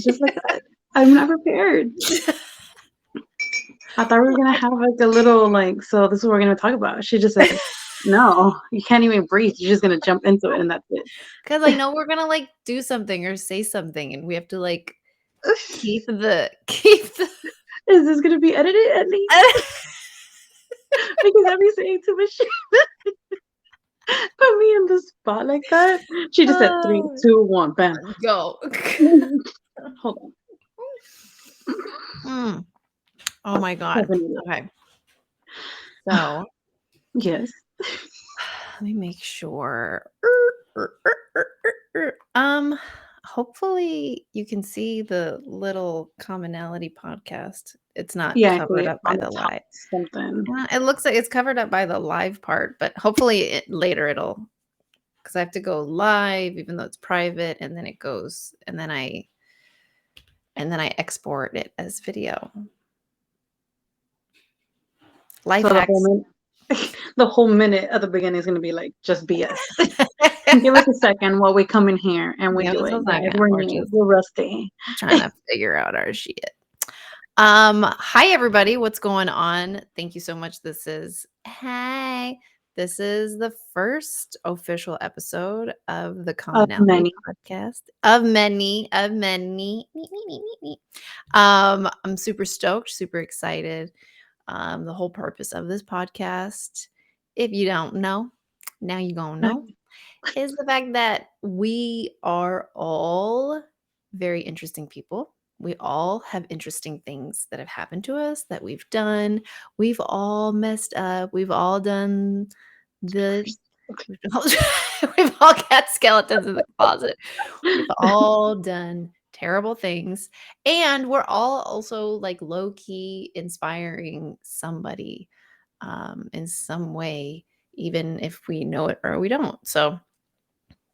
just like that. I'm not prepared. I thought we were gonna have like a little like, so this is what we're gonna talk about. She just said, no, you can't even breathe. You're just gonna jump into it and that's it. Because I know we're gonna like do something or say something, and we have to like keep the. Is this gonna be edited at least? Because I'd be saying too much shit. Put me in the spot like that. She just said 3, 2, 1, bam. Go. Hold on. Oh my God. Okay. So. Yes. Let me make sure. Hopefully you can see the little commonality podcast. It's not covered up by the live. Something. It looks like it's covered up by the live part, but hopefully later it'll, because I have to go live even though it's private, and then it goes, and then I export it as video. Life hacks. The whole minute at the beginning is going to be like just BS. Give us a second while we come in here and we do it. Guys, we're rusty. Trying to figure out our shit. Hi everybody, what's going on? Thank you so much. This is the first official episode of the Commonality podcast. Of many. I'm super stoked, super excited. The whole purpose of this podcast, if you don't know, now you're gonna know, is the fact that we are all very interesting people. We all have interesting things that have happened to us, that we've done. We've all messed up. We've all done we've all got skeletons in the closet. We've all done terrible things, and we're all also like low-key inspiring somebody in some way, even if we know it or we don't. So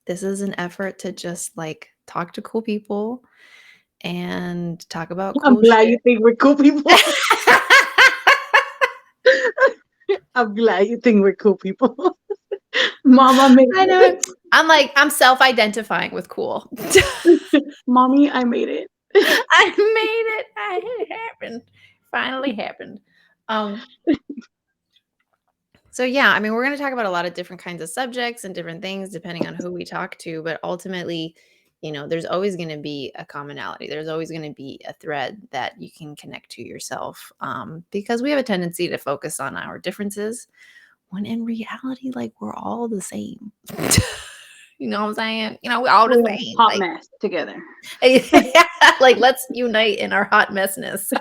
this is an effort to just like talk to cool people and talk about cool I'm glad shit. you think we're cool people. I'm glad you think we're cool people. Mama made I know. I'm self-identifying with cool. Mommy, I made it. I made it. It happened. Finally happened. So yeah, I mean, we're going to talk about a lot of different kinds of subjects and different things depending on who we talk to, but ultimately, you know, there's always going to be a commonality. There's always going to be a thread that you can connect to yourself, because we have a tendency to focus on our differences when in reality, like, we're all the same. You know what I'm saying? You know, we're all the same. Hot mess together. Like, let's unite in our hot messness.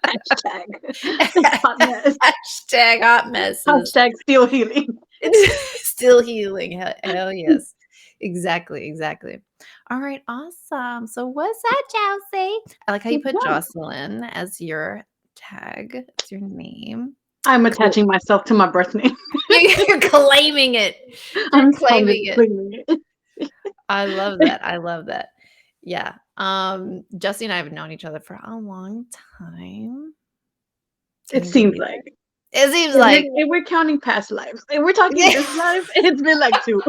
Hot mess. Hashtag hot messes. Hashtag still healing. Still healing. Hell yes. Exactly. All right, awesome. So what's that, Josie? I like how you put Josseline as your tag. It's your name. I'm attaching myself to my birth name. You're claiming it. I'm claiming it. I love that. Yeah. Jesse and I have known each other for a long time. It seems like. If we're counting past lives. If we're talking this life, it's been like 2.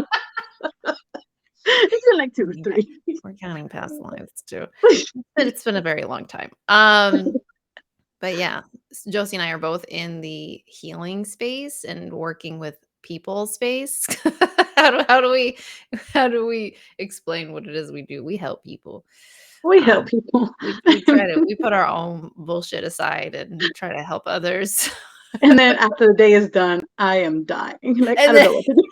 It's been like 2 or 3. We're counting past lives too. It's been a very long time. But yeah, Josie and I are both in the healing space and working with people space. How do we explain what it is we do? We help people. We help people. We put our own bullshit aside and try to help others. And then after the day is done, I am dying. Like, I don't know what to do.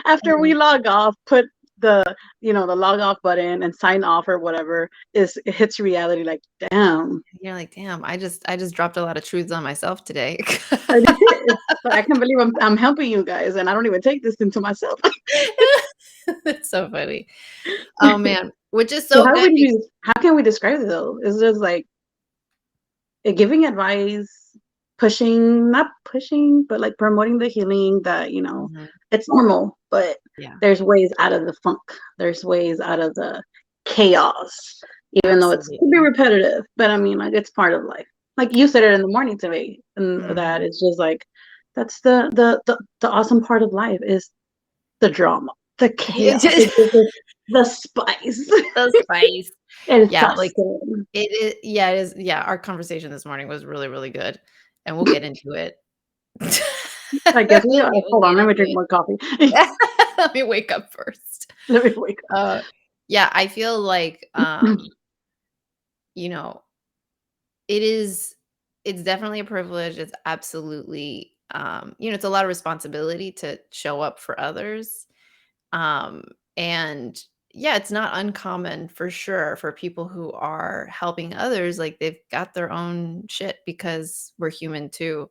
After we log off, put the log off button and sign off or whatever, it hits reality like, damn. You're like, damn, I just dropped a lot of truths on myself today. But I can't believe I'm helping you guys and I don't even take this into myself. That's so funny. Oh man, which is so good. How can we describe it though? Is just like giving advice, not pushing, but like promoting the healing that, it's normal, but there's ways out of the funk. There's ways out of the chaos, even though it can be repetitive. But I mean, like, it's part of life. Like you said it in the morning to me, and that it's just like, that's the awesome part of life is the drama, the chaos, the spice. The spice. It's Yeah, like, disgusting. it is yeah, our conversation this morning was really, really good, and we'll get into it. I guess we We'll hold on, get let me into drink it. more coffee. Let me wake up first. Let me wake up. Uh, yeah, I feel like, you know, it is it's definitely a privilege. It's absolutely, it's a lot of responsibility to show up for others. Um, and yeah, it's not uncommon for sure for people who are helping others. Like they've got their own shit because we're human too,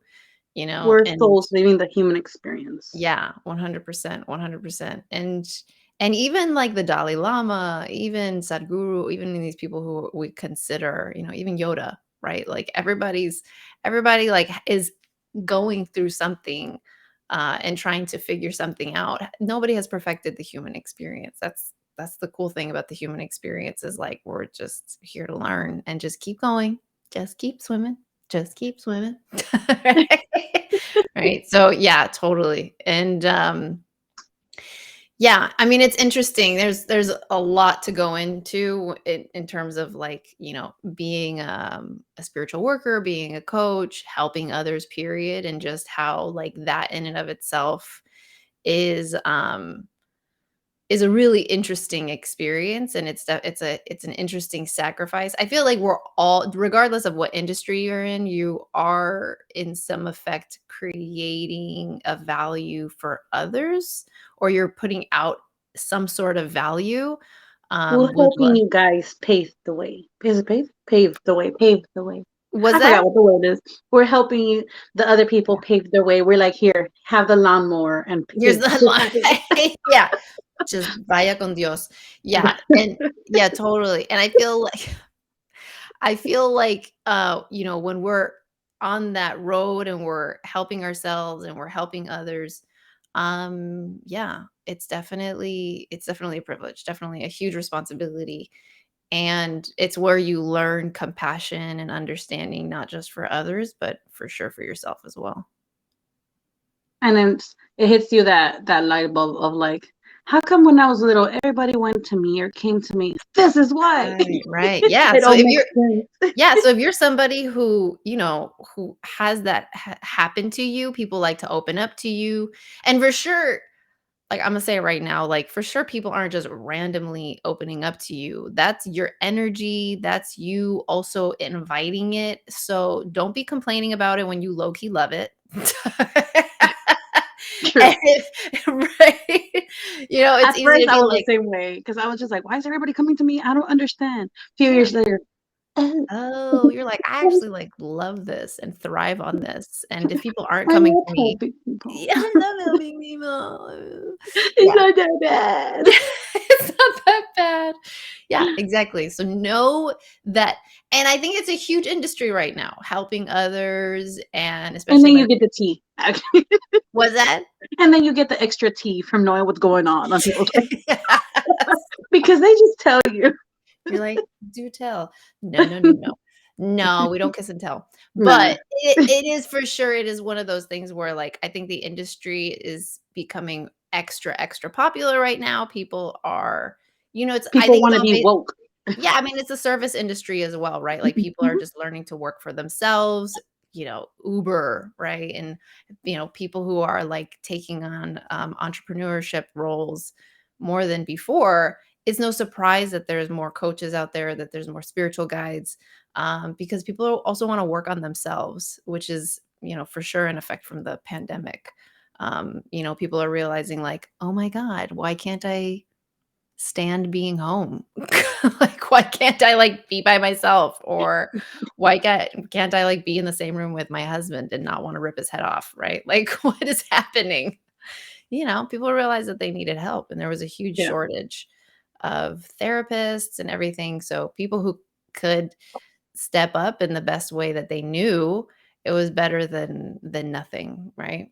We're and souls living the human experience. yeah, 100%, 100%. And even like the Dalai Lama, even Sadhguru, even these people who we consider, even Yoda, right? Like everybody like is going through something and trying to figure something out. Nobody has perfected the human experience. That's the cool thing about the human experience is like we're just here to learn and just keep going. Just keep swimming. Just keep swimming. Right? So, yeah, totally. And, yeah, I mean, it's interesting. There's a lot to go into in terms of like, being, a spiritual worker, being a coach, helping others, period, and just how like that in and of itself is, is a really interesting experience, and it's an interesting sacrifice. I feel like we're all regardless of what industry you're in, you are in some effect creating a value for others, or you're putting out some sort of value, We're with helping what you guys pave the way. Is it pave? Pave the way. Pave the way. was I that? forgot what the word is. We're helping you, the other people pave their way. We're like, here, have the lawnmower and Here's pave. the headline. Yeah, just vaya con Dios. Yeah, and yeah, totally, and I feel like, when we're on that road and we're helping ourselves and we're helping others, yeah, it's definitely a privilege, definitely a huge responsibility. And it's where you learn compassion and understanding, not just for others, but for sure for yourself as well. And then it hits you that light bulb of like, how come when I was little, everybody went to me or came to me? This is why. Right, right. Yeah. It So all if makes you're sense. Yeah, so if you're somebody who has that happen to you, people like to open up to you. And for sure, like I'm gonna say it right now, like for sure people aren't just randomly opening up to you. That's your energy, that's you also inviting it. So don't be complaining about it when you low key love it. And True. right? It's At easy first, to I be was like, the same way because I was just like, why is everybody coming to me? I don't understand. A few yeah. years later, oh, Oh, you're like, "I actually, like, love this and thrive on this, and if people aren't I coming love to me." helping people. Yeah, I love helping people. It's Yeah. not that bad. It's not that bad. Yeah, exactly. So know that, and I think it's a huge industry right now, helping others and And especially then when you it get the tea, actually. was that? And then you get the extra tea from knowing what's going on people's Yes. because they just tell you. You're like, "Do tell." No, no, no, no. No, we don't kiss and tell. No, But it is for sure, it is one of those things where, like, I think the industry is becoming extra, extra popular right now. People are I people think it's want to all be based. woke. Yeah, I mean, it's a service industry as well, right? Like, people are just learning to work for themselves, Uber, right? And, people who are, like, taking on, entrepreneurship roles more than before. It's no surprise that there's more coaches out there, that there's more spiritual guides, because people also wanna work on themselves, which is, for sure an effect from the pandemic. People are realizing, like, "Oh my god, why can't I stand being home? Like, why can't I, like, be by myself? Or why can't I, like, be in the same room with my husband and not wanna rip his head off, right? Like, what is happening? People realized that they needed help, and there was a huge Yeah, shortage of therapists and everything, so people who could step up in the best way that they knew, it was better than nothing, right?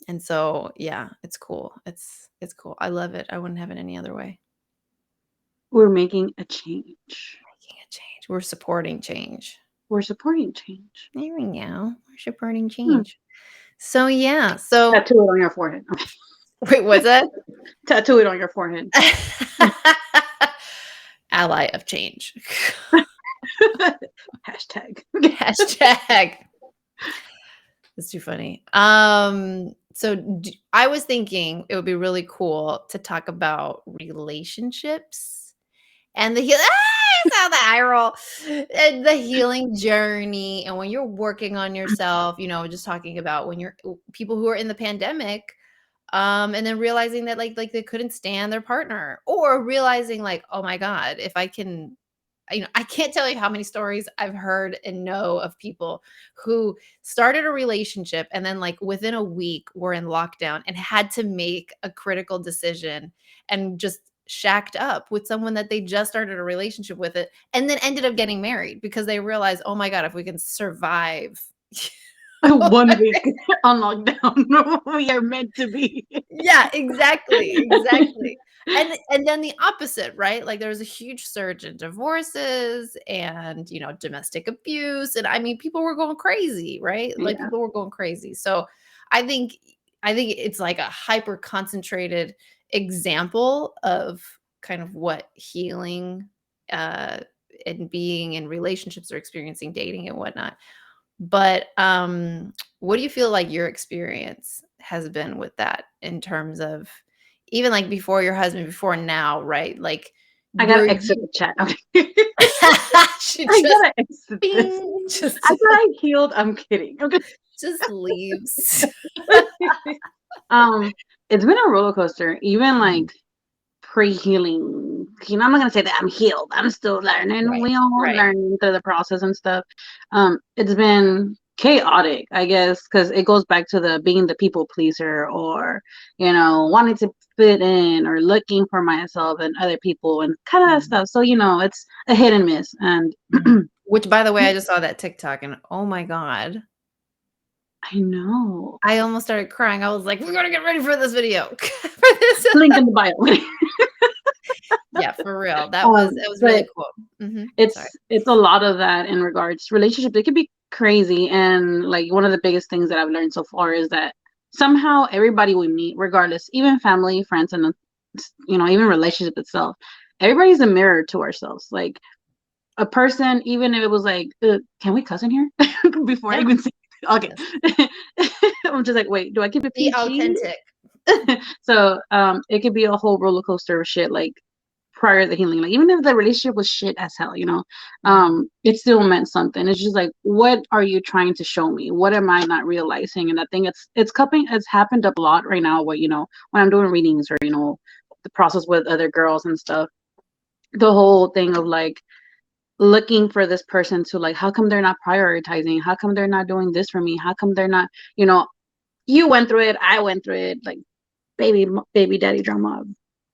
And so, yeah, it's cool. It's cool. I love it. I wouldn't have it any other way. we're making a change. Making a change. We're supporting change. We're supporting change. There we go. We're supporting Hmm. change. So, yeah. So Tattoo it on your forehead. wait, what's that? Tattoo it on your forehead. ally of change. Hashtag. Hashtag. That's too funny. So I was thinking it would be really cool to talk about relationships and the I saw the eye roll. And the healing journey, and when you're working on yourself, just talking about when you're people who are in the pandemic, and then realizing that like they couldn't stand their partner, or realizing like, oh my God, if I can, I can't tell you how many stories I've heard and know of people who started a relationship and then like within a week were in lockdown and had to make a critical decision and just shacked up with someone that they just started a relationship with it, and then ended up getting married because they realized, oh my God, if we can survive 1 week on lockdown. We are meant to be. Yeah, exactly. And then the opposite, right? Like there was a huge surge in divorces and, domestic abuse, and I mean people were going crazy, right? Like Yeah. people were going crazy. So I think I think it's like a hyper concentrated example of kind of what healing uh and being in relationships or experiencing dating and whatnot. But, what do you feel like your experience has been with that in terms of even, like, before your husband, before now, right? Like, I were gotta exit you the chat. she I just gotta exit this. bing, I thought I healed. I'm kidding. Okay. just leaves. um, it's been a roller coaster. Even Mhm. like pre-healing. I'm not gonna say that I'm healed. I'm still learning. Right, We all right. learning through the process and stuff. It's been chaotic, I guess, because it goes back to the being the people pleaser, or wanting to fit in, or looking for myself and other people and kind of Mhm, stuff. So it's a hit and miss, and mhm. Which, by the way, I just saw that TikTok and, oh my God, I know. I almost started crying. I was like, "We gotta get ready for this video." For this Link in the bio. Yeah, for real. That was really But cool. Mhm. Sorry. it's a lot of that in regards to relationships. It could be crazy, and like one of the biggest things that I've learned so far is that somehow everybody we meet, regardless, even family, friends, and even relationship itself, everybody's a mirror to ourselves. Like a person, even if it was like, can we cuss in here before I Yeah. even say? Okay, Yes. I'm just like, wait, do I keep it Be PG? authentic. So it could be a whole roller coaster of shit, like prior to the healing. Like even if the relationship was shit as hell, Mhm, it still meant something. It's just like, what are you trying to show me? What am I not realizing? And I think it's happened a lot right now where, when I'm doing readings, or, the process with other girls and stuff, the whole thing of like looking for this person to like, how come they're not prioritizing? How come they're not doing this for me? How come they're not, you know, you went through it, I went through it, like baby daddy drama,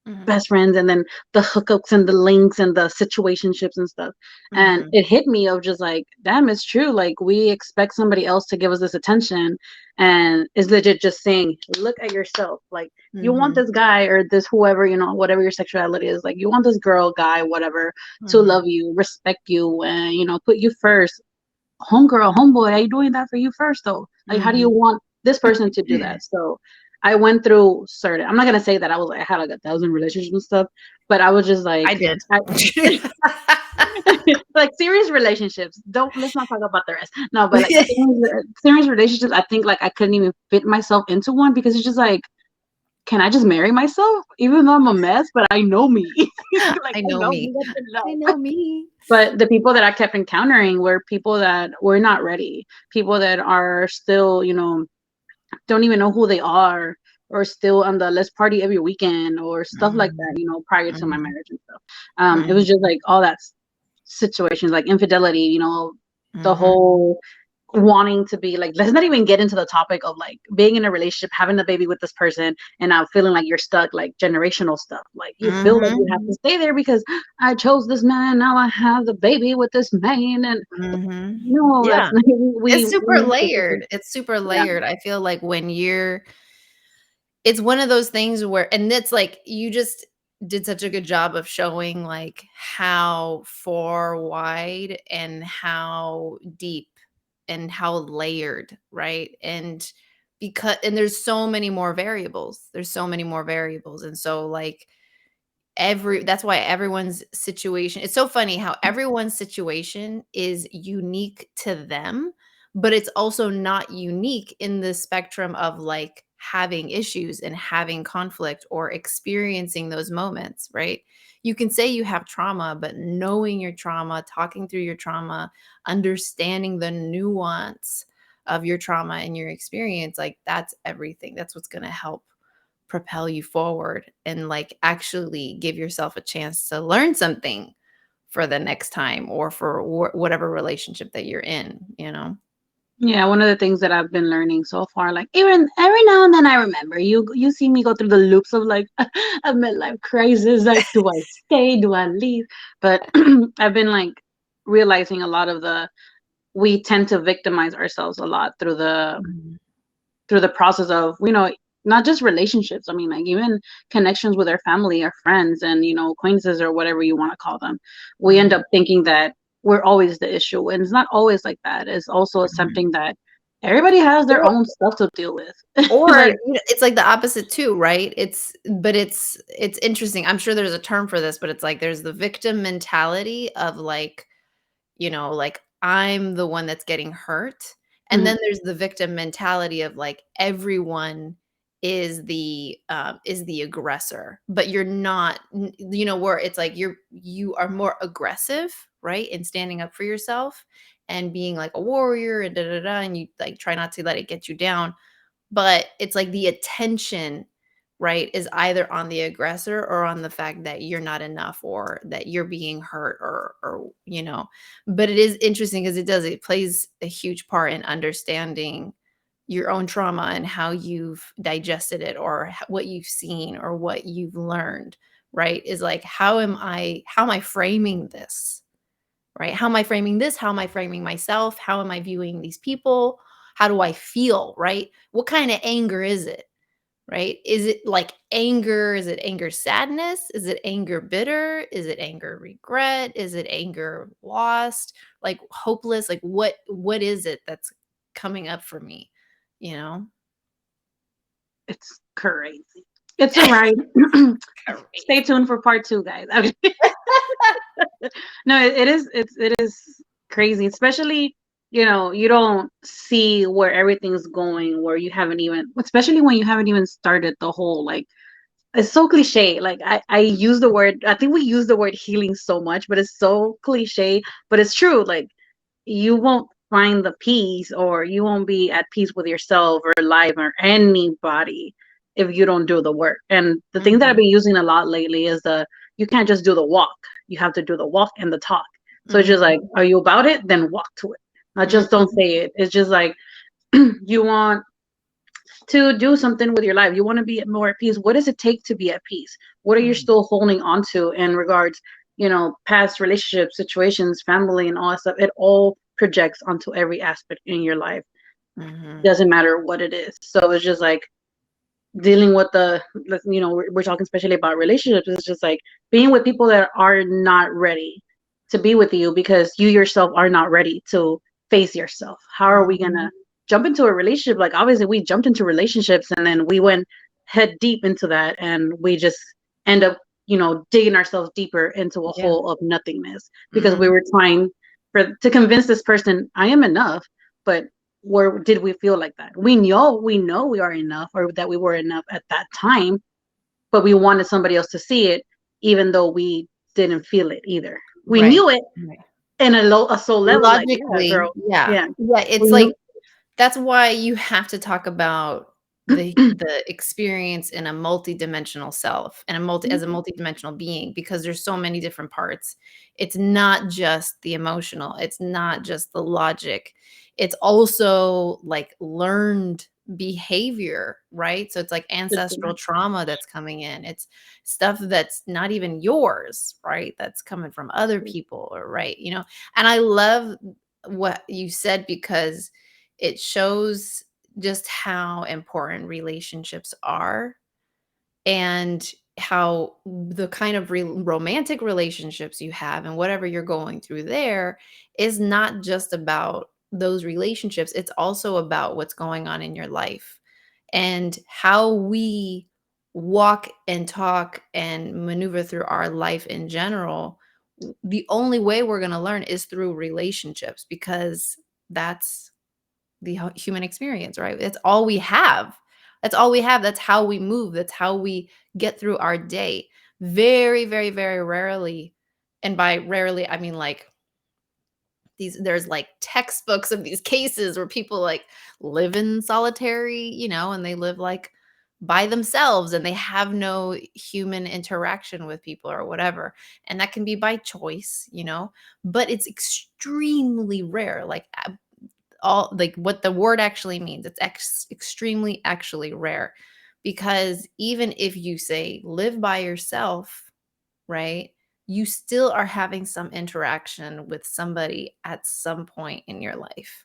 mhm, best friends, and then the hookups and the links and the situationships and stuff. And mhm, it hit me of just like, damn, it's true. Like we expect somebody else to give us this attention, and is legit just saying, look at yourself. Like you want mhm, this guy or this whoever, whatever your sexuality is, like you want this girl, guy, whatever, to love mhm, you, respect you, and put you first. Homegirl, homeboy, are you doing that for you first though? Like how do you mhm. want this person to do that? So I went through certain, I'm not gonna say that I had like 1,000 relationships and stuff, but I was just like I did. I, like serious relationships. Don't Let's not talk about the rest. No, but like serious relationships, I think like I couldn't even fit myself into one, because it's just like, can I just marry myself? Even though I'm a mess, but I know me. Like I I know know me. me, what to I know. know me. But the people that I kept encountering were people that were not ready. People that are still, don't even know who they are, or still on the let's party every weekend or stuff like that, Mhm, prior to my mhm, marriage and stuff. It was mhm, just like all that situations, like infidelity, the mhm, whole wanting to be like, let's not even get into the topic of like being in a relationship, having a baby with this person, and now feeling like you're stuck, like generational stuff. Like you feel like you have to mhm, stay there because I chose this man, now I have the baby with this man, and mhm. no, that's Yeah. not, It's we super need to, layered. It's super yeah. layered. I feel like when you're it's one of those things where and it's like you just did such a good job of showing like how far wide and how deep and how layered, right? And there's so many more variables. There's so many more variables. And so like that's why everyone's situation, it's so funny how everyone's situation is unique to them, but it's also not unique in the spectrum of like having issues and having conflict or experiencing those moments, right? You can say you have trauma, but knowing your trauma, talking through your trauma, understanding the nuance of your trauma and your experience, like that's everything. That's what's going to help propel you forward and like actually give yourself a chance to learn something for the next time or for whatever relationship that you're in, you know? Yeah, one of the things that I've been learning so far, like even every now and then I remember you see me go through the loops of like a midlife crisis, like do I stay, do I leave? But I've been like realizing a lot of the we tend to victimize ourselves a lot Mhm. through the process of, not just relationships. I mean, like even connections with our family, our friends, and acquaintances or whatever you want to call them. We end Mhm. up thinking that we're always the issue, and it's not always like that. It's also Mhm. something that everybody has their Or own stuff to deal with. or, Like, it's like the opposite too, right? It's interesting. I'm sure there's a term for this, but it's like there's the victim mentality of like, like I'm the one that's getting hurt. And mhm, then there's the victim mentality of like everyone is the aggressor, but you're not, where it's like you are more aggressive, right? In standing up for yourself and being like a warrior and da da da, and you like try not to let it get you down. But it's like the attention, right, is either on the aggressor or on the fact that you're not enough or that you're being hurt or. But it is interesting because it plays a huge part in understanding your own trauma and how you've digested it or what you've seen or what you've learned, right? Is like how am I framing this? Right? How am I framing this? How am I framing myself? How am I viewing these people? How do I feel, right? What kind of anger is it, right? Is it like anger? Is it anger sadness? Is it anger bitter? Is it anger regret? Is it anger lost? Like hopeless? Like what is it that's coming up for me, you know? it's crazy. It's a ride. Stay Crazy. tuned for part two, guys. No, it is. It is crazy, especially you don't see where everything's going, where you haven't even, especially when you haven't even started the whole like. It's so cliche. Like I use the word. I think we use the word healing so much, but it's so cliche. But it's true. Like you won't find the peace, or you won't be at peace with yourself or life or anybody if you don't do the work. And the thing that I've Mhm. been using a lot lately is the you can't just do the walk. You have to do the walk and the talk. So it's just like, Mhm. are you about it? Then walk to it. Not just don't Mhm. say it. It's just like you want to do something with your life. You want to be more at peace. What does it take to be at peace? What are you Mhm. still holding on to in regards, past relationships, situations, family, and all that stuff? It all projects onto every aspect in your life. Mhm. Doesn't matter what it is. So it's just like dealing with we're talking especially about relationships. It's just like being with people that are not ready to be with you because you yourself are not ready to face yourself. How are we gonna Mhm. jump into a relationship? Like obviously we jumped into relationships and then we went head deep into that and we just end up digging ourselves deeper into a Yeah. hole of nothingness because we Mhm. were trying to convince this person I am enough. But where did we feel like that? We know we are enough, or that we were enough at that time, but we wanted somebody else to see it, even though we didn't feel it either. We Right. knew it Right. in a soul level, like, yeah, Logically, girl, yeah. yeah, Yeah, we it's like knew. that's why you have to talk about the experience in a multidimensional self and as a multidimensional being because there's so many different parts. It's not just the emotional, it's not just the logic. It's also like learned behavior, right? So it's like ancestral trauma that's coming in. It's stuff that's not even yours, right? That's coming from other people or right, And I love what you said because it shows just how important relationships are and how the kind of romantic relationships you have and whatever you're going through there is not just about those relationships. It's also about what's going on in your life and how we walk and talk and maneuver through our life in general, the only way we're going to learn is through relationships, because that's the human experience, right? That's all we have. That's all we have. That's how we move. That's how we get through our day. Very, very, very rarely, and by rarely, I mean like there's like textbooks of these cases where people like live in solitary, and they live like by themselves and they have no human interaction with people or whatever. And that can be by choice, but it's extremely rare. Like all like what the word actually means. It's extremely actually rare, because even if you say live by yourself, right? You still are having some interaction with somebody at some point in your life,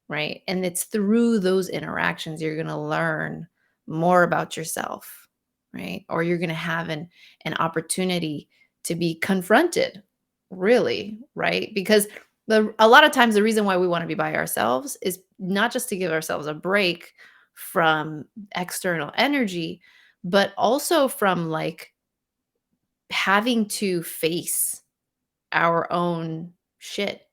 right? And it's through those interactions you're going to learn more about yourself, right? Or you're going to have an opportunity to be confronted, really, right? Because a lot of times the reason why we want to be by ourselves is not just to give ourselves a break from external energy, but also from like having to face our own shit,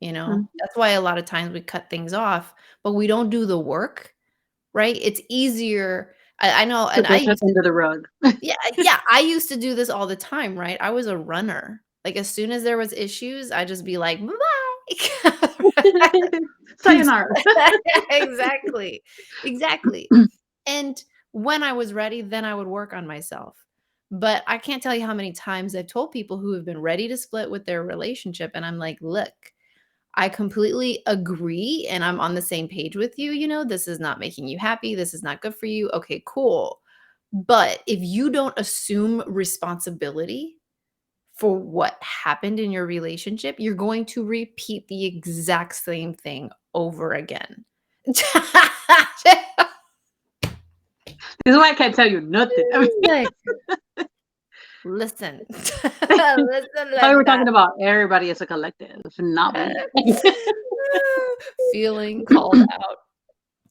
Mm. That's why a lot of times we cut things off, but we don't do the work, right? It's easier. I know, To and I brush it used to under the rug. yeah, yeah, I used to do this all the time, right? I was a runner. Like, as soon as there was issues, I'd just be like, "Bye-bye." Sayonara. Exactly, exactly. And when I was ready, then I would work on myself. But I can't tell you how many times I've told people who have been ready to split with their relationship, and I'm like, "Look, I completely agree, and I'm on the same page with you, this is not making you happy, this is not good for you. Okay, cool. But if you don't assume responsibility for what happened in your relationship, you're going to repeat the exact same thing over again." This is why I can't tell you nothing. I mean, Like, listen. I Listen, thought we were Linda. talking about everybody as a collective, not me. Feeling called out.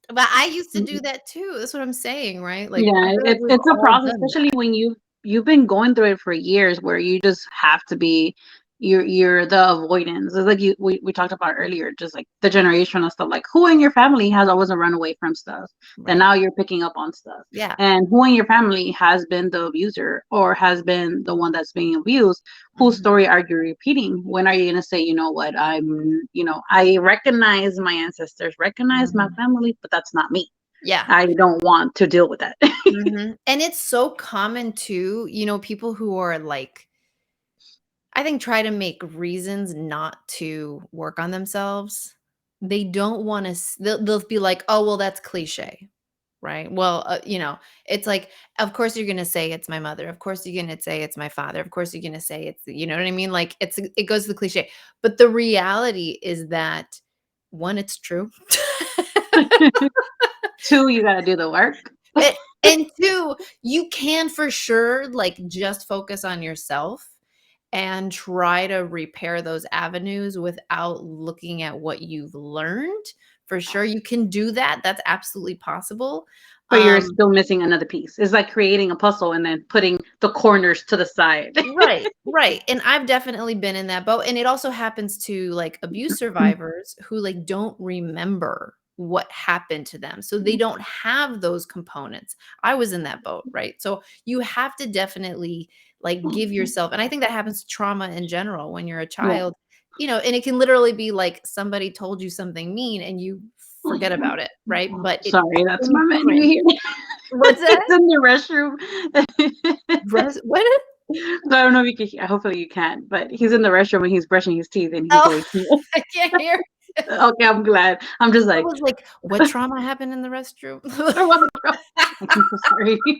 But I used to do that too. That's what I'm saying, right? Like, I Yeah, feel like it's we've it's a all process, done especially that. when you've been going through it for years, where you just have to be you're the avoidance. It's like we talked about earlier, just like the generational stuff. Like who in your family has always run away from stuff, then Right. now you're picking up on stuff, Yeah. and who in your family has been the abuser or has been the one that's being abused? Whose Mhm. story are you repeating? When are you gonna say, you know what, I recognize my ancestors, recognize my Mhm. family, but that's not me. Yeah. I don't want to deal with that. Mhm. And it's so common too, people who are like, I think, try to make reasons not to work on themselves. They don't wanna they'll be like, "Oh, well, that's cliche." Right? Well, it's like, of course you're gonna say it's my mother. Of course you're gonna say it's my father. Of course you're gonna say it's, you know what I mean? Like, it goes to the cliche. But the reality is that, one, it's true. Two, you gotta do the work. A and two, you can for sure, like, just focus on yourself and try to repair those avenues without looking at what you've learned. For sure, you can do that. That's absolutely possible. But you're Um still missing another piece. It's like creating a puzzle and then putting the corners to the side. Right, right, and I've definitely been in that boat, and it also happens to, like, abuse survivors who, like, don't remember what happened to them, so they don't have those components. I was in that boat, right? So, you have to definitely, like, give yourself, and I think that happens to trauma in general when you're a Yeah. child, and it can literally be, like, somebody told you something mean and you forget about it, right? But it Sorry, that's my menu imprints. here. What's that? It's in the restroom. What? So I don't know if you can. Hopefully you can. But he's in the restroom and he's brushing his teeth and he's Oh, waking up. I can't hear. Okay, I'm glad. I'm just I like, was like, "What trauma happened in the restroom?" oh my God. I'm so sorry. Oh,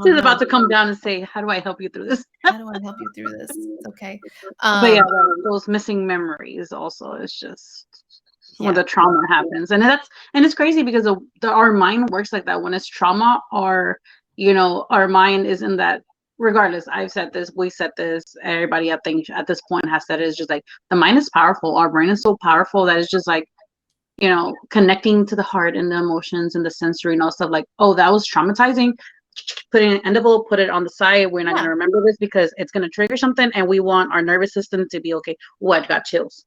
He's no. about to come down and say, "How do I help you through this?" How do I help you through this? It's okay. But yeah, Um, those missing memories also is just when yeah. the trauma happens, and it's crazy because our mind works like that. When it's trauma, our mind is in that. Regardless, I've said this, we said this, everybody I think at this point has said it, is just like the mind is powerful. Our brain is so powerful that it's just like, connecting to the heart and the emotions and the sensory and all stuff, like, oh, that was traumatizing. put it in an envelope, put it on the side. We're not Yeah. gonna remember this because it's gonna trigger something, and we want our nervous system to be okay. Oh, I got chills.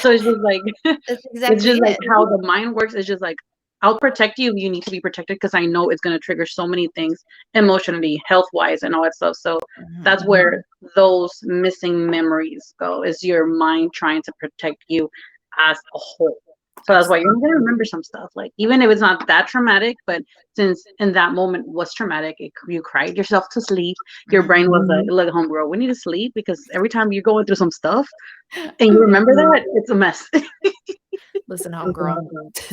So it's just like That's it's exactly just like it. how the mind works. It's just like I'll protect you. You need to be protected because I know it's gonna trigger so many things emotionally, health wise, and all that stuff. So that's Mhm. where those missing memories go. Is your mind trying to protect you as a whole. So that's why you're not gonna Absolutely. remember some stuff. Like even if it's not that traumatic, but since in that moment was traumatic, you cried yourself to sleep. Your brain was like, "Look, homegirl, we need to sleep because every time you're going through some stuff and you remember that, it's a mess." Listen, homegirl.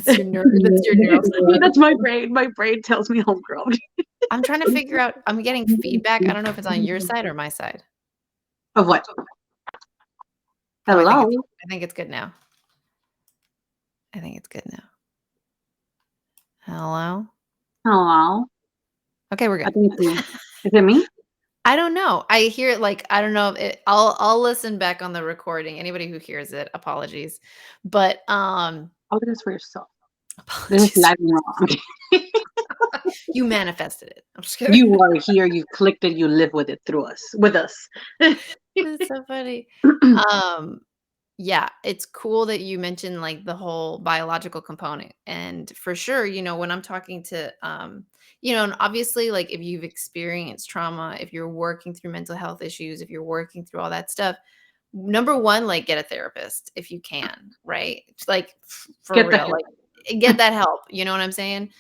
That's your neurotypical. That's my brain. My brain tells me homegirl. I'm trying to figure out I'm getting feedback. I don't know if it's on your side or my side. Of what? Oh, Hello, I think it's good now. I think it's good now. Hello? hello. Okay, we're I good. think it's me. Is it me? I don't know. I hear it like I don't know if I'll listen back on the recording. Anybody who hears it, apologies. But Oh, this is for yourself. This is apologies. live and wrong. You manifested it. I'm just kidding. You are here. You clicked it. You live with it through us. With us. That's so funny. Um Yeah, it's cool that you mentioned, like, the whole biological component, and for sure, when I'm talking to, and obviously, like, if you've experienced trauma, if you're working through mental health issues, if you're working through all that stuff, number 1, like, get a therapist if you can, right? Like, for Get the real, help. like, get that help, you know what I'm saying?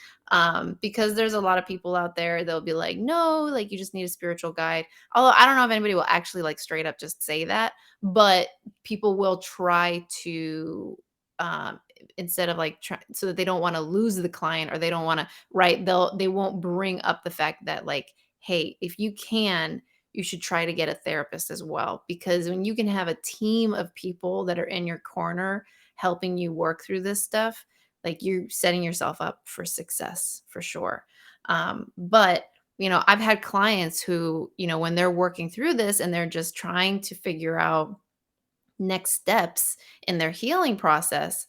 Because there's a lot of people out there, they'll be like, "No, like, you just need a spiritual guide." Although, I don't know if anybody will actually, like, straight up just say that, but people will try to um instead of like try so that they don't want to lose the client or they don't want to right they won't bring up the fact that like, hey, if you can, you should try to get a therapist as well, because when you can have a team of people that are in your corner helping you work through this stuff, like you're setting yourself up for success for sure. But I've had clients who, when they're working through this and they're just trying to figure out next steps in their healing process,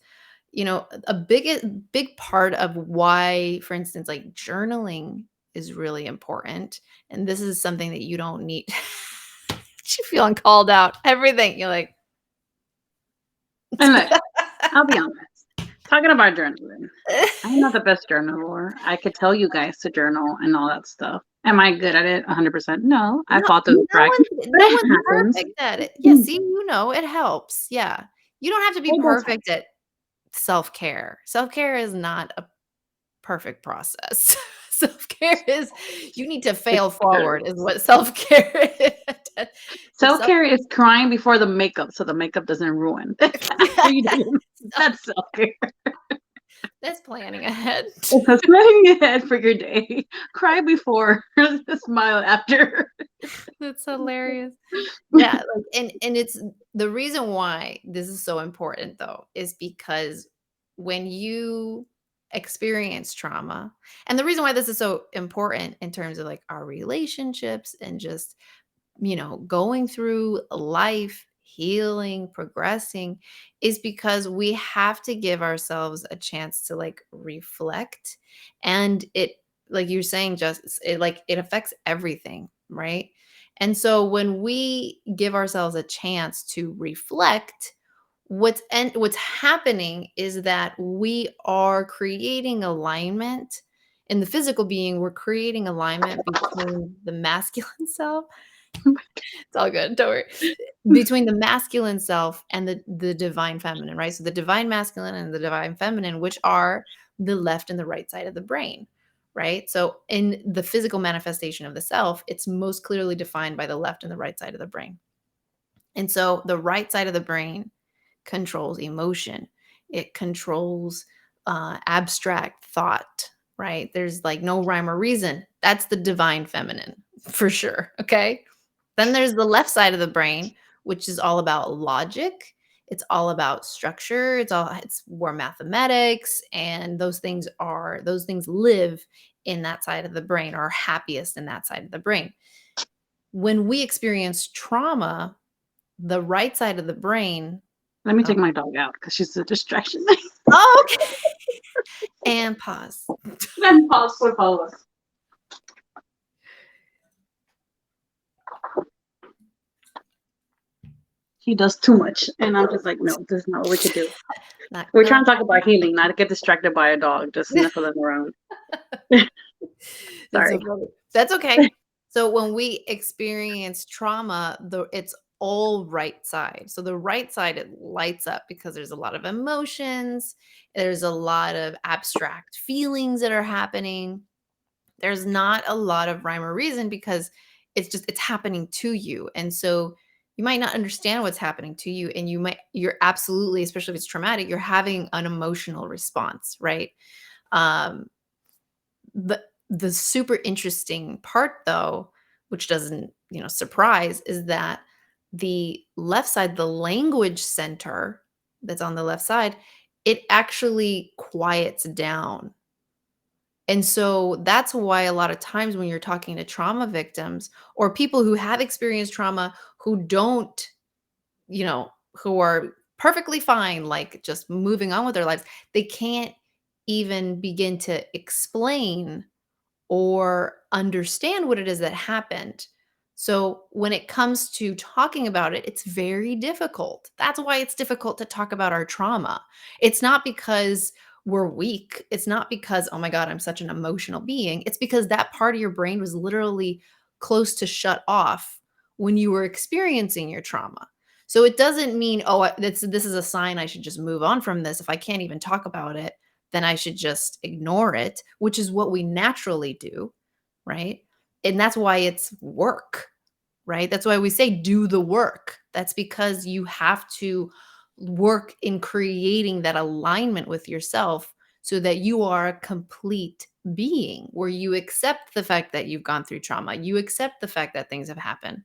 a big part of why, for instance, like journaling is really important. And this is something that you don't need. You feeling called out, everything. You're like, And look, I'll be honest. Talking about journaling, I'm not the best journaler. I could tell you guys to journal and all that stuff. Am I good at it? 100%. No, I no, fought through the crack, but no it one's happens. perfect at it. Yeah, see, it helps. Yeah. You don't have to be It does happen. perfect at self-care. Self-care is not a perfect process. Self-care is you need to fail forward is what self-care is. If Self care is crying before the makeup so the makeup doesn't ruin after you do. That's self care. that's planning ahead. That's planning ahead for your day. Cry before, smile after. That's hilarious. Yeah, like, and it's the reason why this is so important though is because when you experience trauma, and the reason why this is so important in terms of like our relationships and just going through life, healing, progressing, is because we have to give ourselves a chance to like reflect. And like you're saying, just it affects everything, right? And so when we give ourselves a chance to reflect, what's happening is that we are creating alignment in the physical being. We're creating alignment between the masculine self. It's all good, don't worry. Between the masculine self and the divine feminine, right? So the divine masculine and the divine feminine, which are the left and the right side of the brain, right? So in the physical manifestation of the self, it's most clearly defined by the left and the right side of the brain. And so the right side of the brain controls emotion. It controls abstract thought, right? There's like no rhyme or reason. That's the divine feminine for sure. Okay. Then there's the left side of the brain, which is all about logic. It's all about structure. It's where mathematics and those things live in that side of the brain, or are happiest in that side of the brain. When we experience trauma, the right side of the brain. Let me Oh, take my dog out because she's a distraction. oh, okay. And pause. Then pause for follow. He does too much. And I'm just like, no, this is not what we could do. Knock, We're trying knock. to talk about healing, not to get distracted by a dog just sniffling around. That's so Sorry. funny. That's okay. So when we experience trauma, it's all right side. So the right side, it lights up because there's a lot of emotions. There's a lot of abstract feelings that are happening. There's not a lot of rhyme or reason because it's happening to you. And so you might not understand what's happening to you. And you're absolutely, especially if it's traumatic, you're having an emotional response, right? Um, the super interesting part though, which doesn't, surprise, is that the left side, the language center that's on the left side, it actually quiets down. And so that's why a lot of times when you're talking to trauma victims or people who have experienced trauma who don't, who are perfectly fine, like just moving on with their lives, they can't even begin to explain or understand what it is that happened. So when it comes to talking about it, it's very difficult. That's why it's difficult to talk about our trauma. It's not because we're weak. It's not because, oh my God, I'm such an emotional being. It's because that part of your brain was literally close to shut off when you were experiencing your trauma. So it doesn't mean, oh, this is a sign I should just move on from this. If I can't even talk about it, then I should just ignore it, which is what we naturally do, right? And that's why it's work, right? That's why we say do the work. That's because you have to work in creating that alignment with yourself so that you are a complete being where you accept the fact that you've gone through trauma, you accept the fact that things have happened,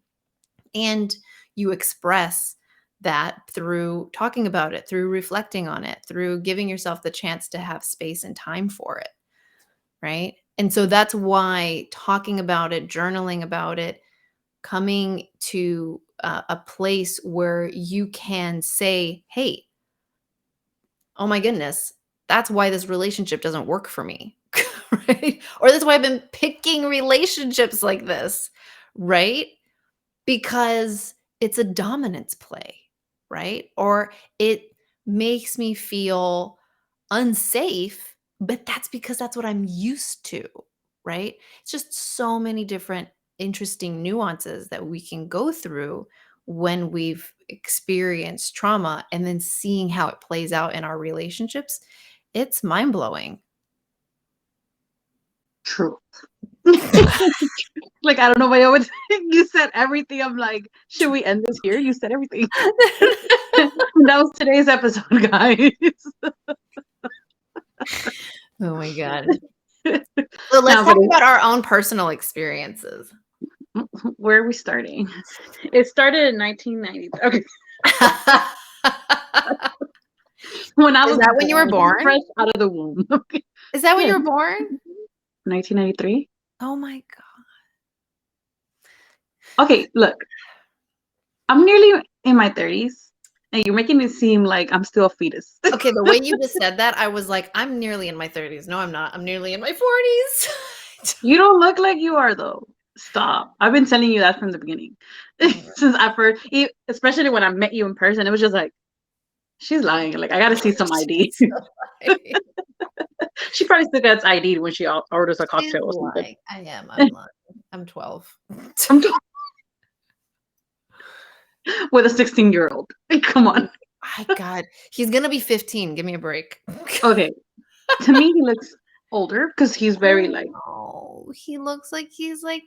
and you express that through talking about it, through reflecting on it, through giving yourself the chance to have space and time for it. Right. And so that's why talking about it, journaling about it, coming to a place where you can say, hey, oh my goodness, that's why this relationship doesn't work for me. Right. Or that's why I've been picking relationships like this. Right. Because it's a dominance play, right? Or it makes me feel unsafe, but that's because that's what I'm used to, right? It's just so many different interesting nuances that we can go through when we've experienced trauma and then seeing how it plays out in our relationships. It's mind-blowing. True. Like, I don't know why I would you said everything. I'm like, should we end this here? You said everything. That was today's episode, guys. Oh my God. So let's No, talk but about our own personal experiences. where are we starting? It started in 1990. Okay. When I Is was that when you were born, born? fresh out of the womb. Okay. Is that when Yeah. you were born? 1993. Oh my God. Okay, look, I'm nearly in my 30s, and you're making it seem like I'm still a fetus. Okay, the way you just said that, I was like, I'm nearly in my 30s. No, I'm not. I'm nearly in my 40s. You don't look like you are, though. Stop. I've been telling you that from the beginning. Since I first, especially when I met you in person, it was just like, she's lying. Like, I got to see some ID. She's lying. She probably still gets ID when she orders a She's cocktail or something. lying. I am. I'm lying. I'm 12. I'm with a 16-year-old. Come on. My God. He's going to be 15. Give me a break. Okay. To me, he looks older because he's very like. Oh, he looks like he's a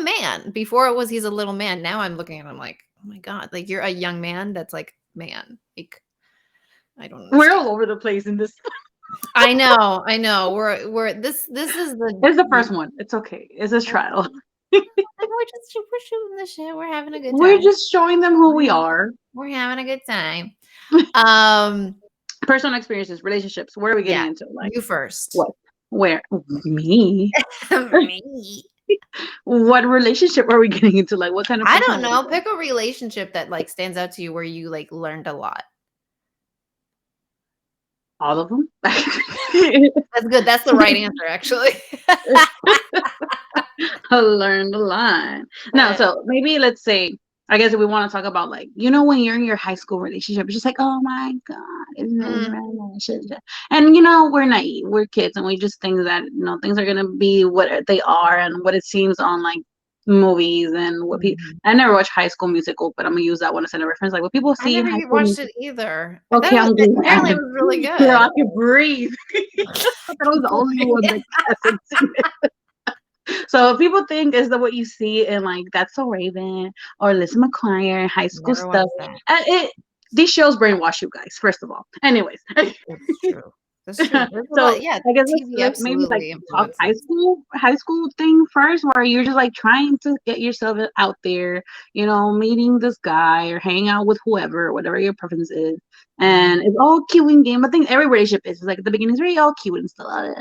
man. Before it was he's a little man. Now I'm looking at him like, oh my God, like you're a young man that's like man. Like I don't We're understand. all over the place in this. I know, I know. We're this is It's the first one. It's okay. It's a trial. we're shooting the shit. We're having a good We're time. just showing them who we are. We're having a good time. Um, Personal experiences, relationships. Where are we yeah, getting into? Like you first. what? Where? Me? Me. What relationship are we getting into? Like what kind of I don't personality? know. Pick a relationship that like stands out to you where you like learned a lot. All of them. That's good. That's the right answer, actually. Learned a lot. No, But so maybe let's say, I guess we want to talk about like, you know, when you're in your high school relationship, it's just like, oh my God, it's this mm, relationship. And you know, we're naive, we're kids, and we just think that, you know, things are gonna be what they are and what it seems on like movies and what people. mhm. I never watched High School Musical, but I'm gonna use that one as a reference. Like what people I see in never High even School watched Musical. it either. I thought Okay, it was I'm apparently it glad. was really Girl, I good. can breathe. I thought I was the only one that hasn't seen it. So if people think is that what you see in like That's So Raven or Lizzie McGuire, high school Never stuff, watched that. these shows brainwash you guys, first of all. Anyways, That's true. That's true. There's a so lot, yeah, I guess TV let's maybe like absolutely talk influences. high school thing first, where you're just like trying to get yourself out there, you know, meeting this guy or hang out with whoever, whatever your preference is, Mhm, and it's all cute and game. I think every relationship is like at the beginning, it's really all cute and stuff,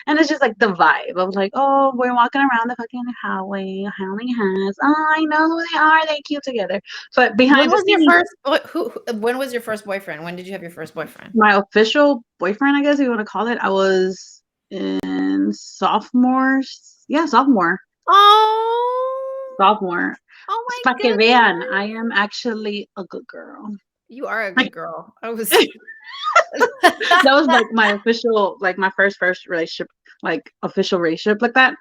and it's just like the vibe of like, oh, we're walking around the fucking hallway, holding hands. Oh, I know who they are. They cute together. But when behind the was your scenes, first when was your first boyfriend? When did you have your first boyfriend? my official boyfriend, I guess you want to call it, I was in sophomore, Oh. sophomore. Oh Pa my que vean, goodness. I am actually a good girl. You are a Like, good girl. I was that was like my official, like my first relationship, like official relationship like that.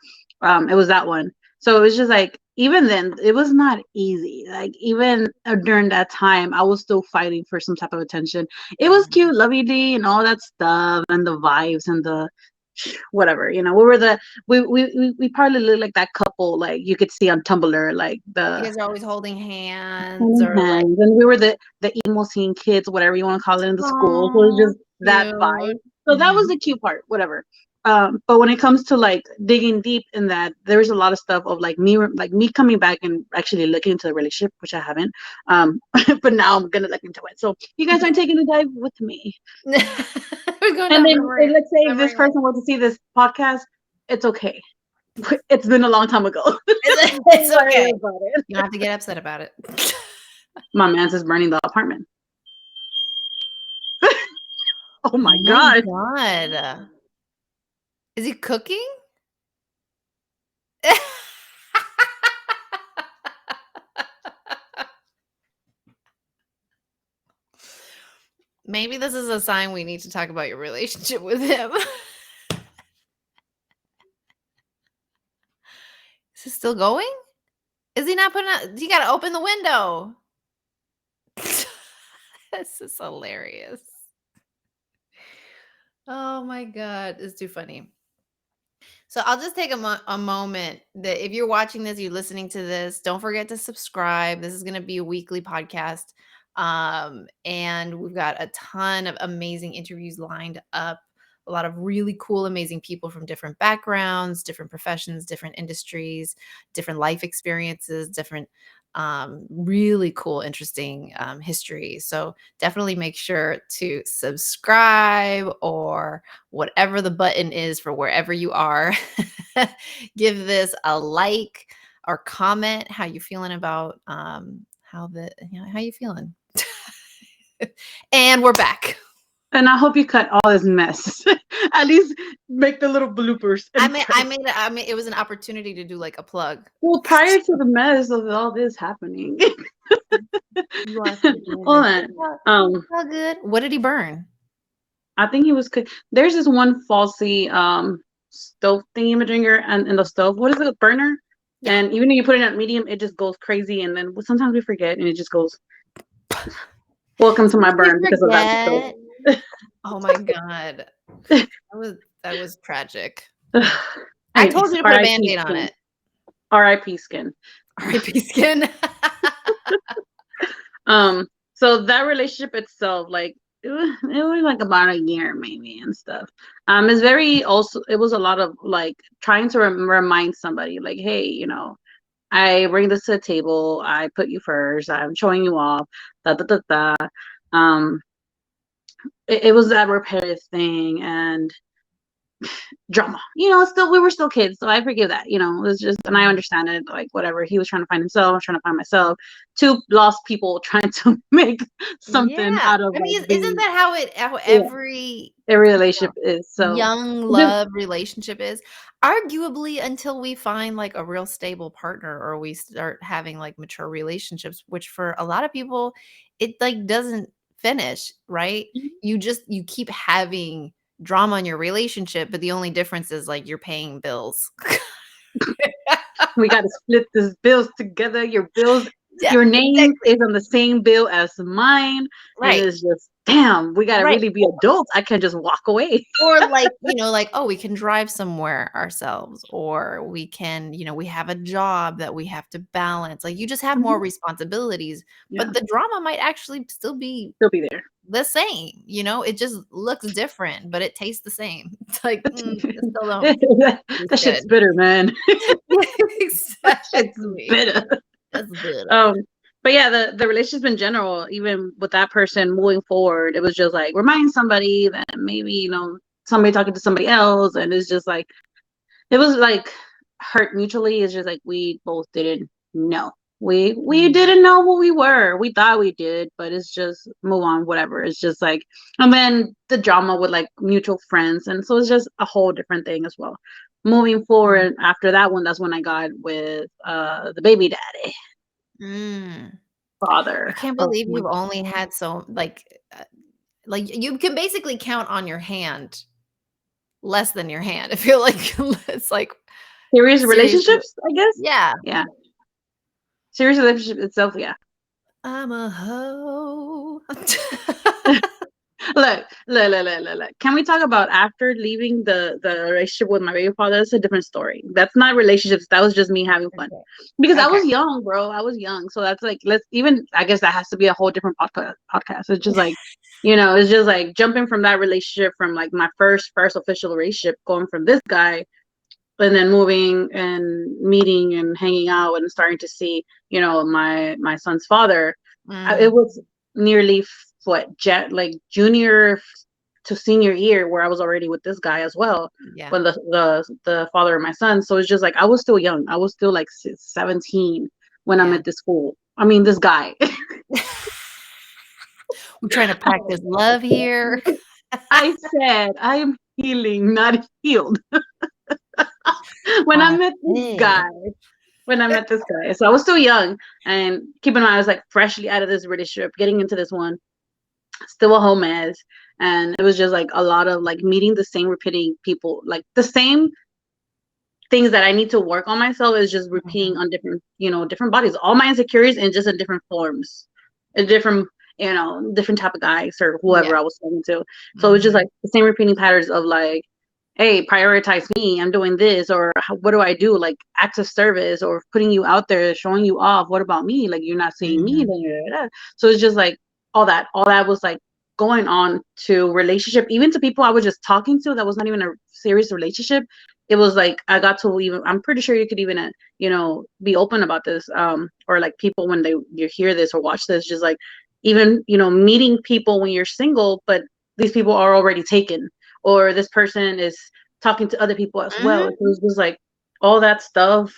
It was that one. So it was just like even then it was not easy. Like even during that time, I was still fighting for some type of attention. It was cute, lovey d, and all that stuff, and the vibes and the whatever. You know, we were the we probably looked like that couple like you could see on Tumblr, like You the guys are always holding hands holding or like, hands, and we were the emo scene kids, whatever you want to call it in the school. So it was "Aw, just that vibe. cute." So that was Mhm. the cute part, whatever. But when it comes to like digging deep in that, there's a lot of stuff of like me coming back and actually looking into the relationship, which I haven't. But now I'm gonna look into it. So you guys are taking a dive with me. We're going And down then let's say if this memory lane. person were to see this podcast, it's okay. It's been a long time ago. It's Don't worry okay. about it. You don't have to get upset about it. My man's is burning the apartment. Oh Oh my my god. god. Is he cooking? Maybe this is a sign we need to talk about your relationship with him. Is it still going? Is he not putting out you gotta open the window. This is hilarious. Oh my god, it's too funny. So I'll just take a moment that if you're watching this, you're listening to this, don't forget to subscribe. This is going to be a weekly podcast. And we've got a ton of amazing interviews lined up. A lot of really cool, amazing people from different backgrounds, different professions, different industries, different life experiences, different really cool, interesting history. So definitely make sure to subscribe or whatever the button is for wherever you are. Give this a like or comment how you feeling about how you feeling. And we're back. And I hope you cut all this mess. At least make the little bloopers I and mean, press. I mean, I mean, it was an opportunity to do like a plug. Well, prior to the mess of all this happening, You are hold forgiven. on. It's all good. What did he burn? I think he was. There's this one falsy stove thingy majigger and in the stove. What is it? Burner. Yeah. And even if you put it at medium, it just goes crazy. And then sometimes we forget, and it just goes. Welcome to my Sometimes we burn because of that forget. stove. Oh my god. That was tragic. I told Anyways, you to put a R.I.P. Band-Aid on skin. it. R.I.P. skin. R.I.P. skin. Um, so that relationship itself, like it was like about a year maybe and stuff. It's very also it was a lot of like trying to remind somebody like, hey, you know, I bring this to the table. I put you first. I'm showing you off. Da da da da. Um, it was that repetitive thing, and drama. Still we were still kids, so I forgive that. It was just, and I understand it. Like whatever, he was trying to find himself, I was trying to find myself. Two lost people trying to make something Yeah. out of I like mean, isn't being, that how yeah, every every relationship is. So young just love relationship is? Arguably until we find, like, a real stable partner or we start having, like, mature relationships, which for a lot of people, it, like, doesn't finish, right? You keep having drama in your relationship, but the only difference is, like, you're paying bills. we got to split these bills together. Yeah, Your name exactly. is on the same bill as mine, and Right, it's just, damn, we got to right. really be adults. I can't just walk away. Or like, like, oh, we can drive somewhere ourselves, or we can, we have a job that we have to balance. Like you just have more Mhm. responsibilities, but Yeah, the drama might actually still be still be there. the same, it just looks different, but it tastes the same. It's like, it still don't taste That shit's good. bitter, man. That shit's Exactly. bitter. That's bitter. Um, but yeah, the relationship in general, even with that person moving forward, it was just like remind somebody that maybe somebody talking to somebody else, and it's just like it was like hurt mutually. It's just like we both didn't know. We Mm, didn't know who we were. We thought we did, but it's just move on, whatever. It's just like, and then the drama with like mutual friends, and so it's just a whole different thing as well. Moving mm, forward after that one, that's when I got with the baby daddy, mm. I father can't of believe my you've only had so like you can basically count on your hand less than your hand. I feel like it's like serious serious relationships, I guess. yeah. Yeah, serious relationship itself. Yeah. I'm a hoe. Look. Can we talk about after leaving the relationship with my baby father? That's a different story. That's not relationships. That was just me having fun. Okay. Because I Okay. was young, bro. I was young. So that's like, let's even, I guess that has to be a whole different podcast. It's just like, it's just like jumping from that relationship, from like my first official relationship, going from this guy, and then moving and meeting and hanging out and starting to see, my son's father. It Mm, was nearly like junior to senior year where I was already with this guy as well, yeah. when the father of my son. So it's just like I was still young. I was still like 17 when I Yeah. met this fool. I mean, this guy. We're trying to practice love here. I said I am healing, not healed. when I I met this see. guy, when I met this guy, so I was still young, and keep in mind I was like freshly out of this relationship, getting into this one, still a home as, and it was just like a lot of like meeting the same repeating people, like the same things that I need to work on myself is just repeating Mhm, on different, different bodies, all my insecurities, and just in different forms, in different, different type of guys or whoever yeah. I was talking to. So it's just like Mhm, the same repeating patterns of like, hey, prioritize me, I'm doing this, or what do I do? Like acts of service, or putting you out there, showing you off. What about me? Like you're not seeing me. mhm, So it's just like all that was like going on to relationship, even to people I was just talking to that was not even a serious relationship. It was like I got to even, I'm pretty sure you could even be open about this, or like people when you hear this or watch this, just like even meeting people when you're single, but these people are already taken, or this person is talking to other people as well. It mhm. was just like all that stuff.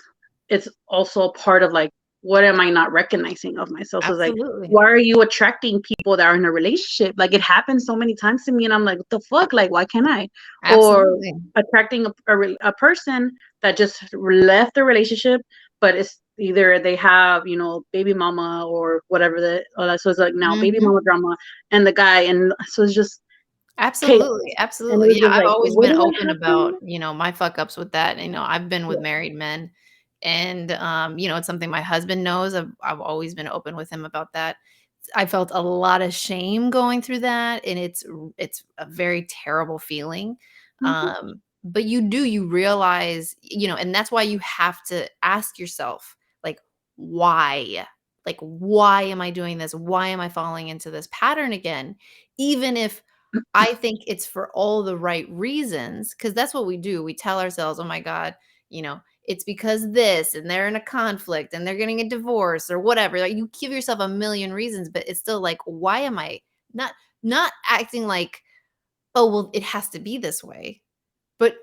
It's also a part of like, what am I not recognizing of myself? So it's like, Absolutely. why are you attracting people that are in a relationship? Like it happens so many times to me, and I'm like, what the fuck? Like, why can't I? Or Absolutely. attracting a person that just left the relationship, but it's either they have baby mama or whatever so it's like now baby Mhm. mama drama, and the guy, and so it's just chaos. Absolutely, And it absolutely. was Yeah, just I've like, always what been did open happen? about, my fuck ups with that. I've been with Yeah. married men and, it's something my husband knows. I've always been open with him about that. I felt a lot of shame going through that, and it's a very terrible feeling. Mhm. But you realize, and that's why you have to ask yourself, like, why? Like, why am I doing this? Why am I falling into this pattern again? Even if I think it's for all the right reasons, because that's what we do. We tell ourselves, "Oh my god, it's because this, and they're in a conflict, and they're getting a divorce or whatever." Like, you give yourself a million reasons, but it's still like, why am I not acting like, "Oh, well, it has to be this way." but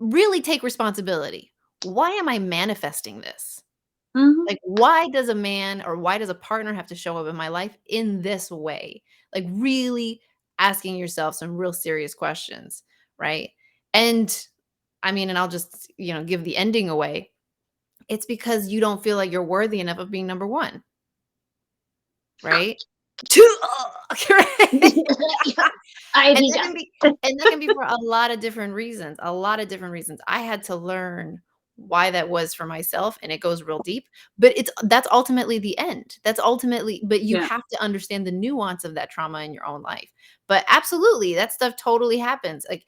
really take responsibility. Why am I manifesting this? Mhm. Like, why does a man or why does a partner have to show up in my life in this way? Like, really asking yourself some real serious questions, right? And I mean, and I'll just, give the ending away. It's because you don't feel like you're worthy enough of being number one, right? Two, right? I And hate that that. can be and that can be for a lot of different reasons, a lot of different reasons. I had to learn why that was for myself, and it goes real deep, but that's ultimately the end. That's ultimately but you Yeah, have to understand the nuance of that trauma in your own life. But absolutely, that stuff totally happens. Like,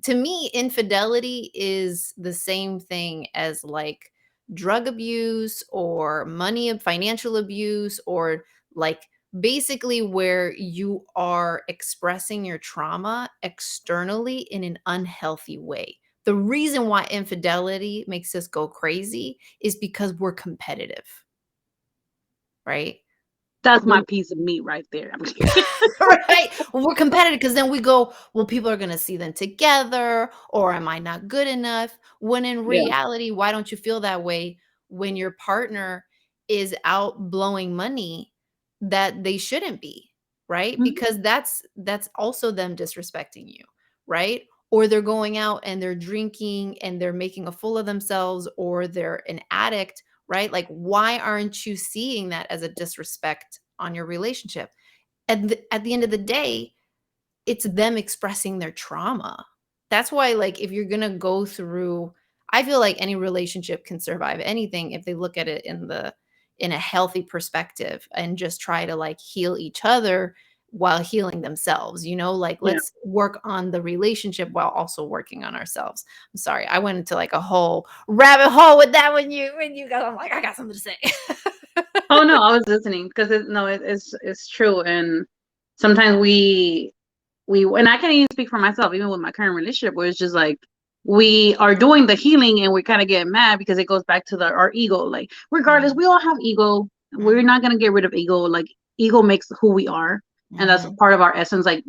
to me, infidelity is the same thing as, like, drug abuse or financial abuse, or, like, basically where you are expressing your trauma externally in an unhealthy way. The reason why infidelity makes us go crazy is because we're competitive, right? that's We're my piece of meat right there. right? Well, we're competitive because then we go, well, people are going to see them together, or am I not good enough? When in Yeah. reality, why don't you feel that way when your partner is out blowing money that they shouldn't be, right? Mhm. Because that's also them disrespecting you, right? Or they're going out and they're drinking and they're making a fool of themselves, or they're an addict, right? Like, why aren't you seeing that as a disrespect on your relationship? At the end of the day, it's them expressing their trauma. That's why, like, if you're gonna go through I feel like any relationship can survive anything if they look at it in a healthy perspective and just try to, like, heal each other while healing themselves, like, Yeah. let's work on the relationship while also working on ourselves. I'm sorry, I went into, like, a whole rabbit hole with that when you got I'm like, I got something to say. Oh no, I was listening because no, it's true, and sometimes we and I can even speak for myself, even with my current relationship, where it's just like we are doing the healing and we kind of get mad because it goes back to our ego. Like, regardless, Mhm, we all have ego. We're mhm, not gonna get rid of ego. Like, ego makes who we are, and that's mhm. part of our essence. Like,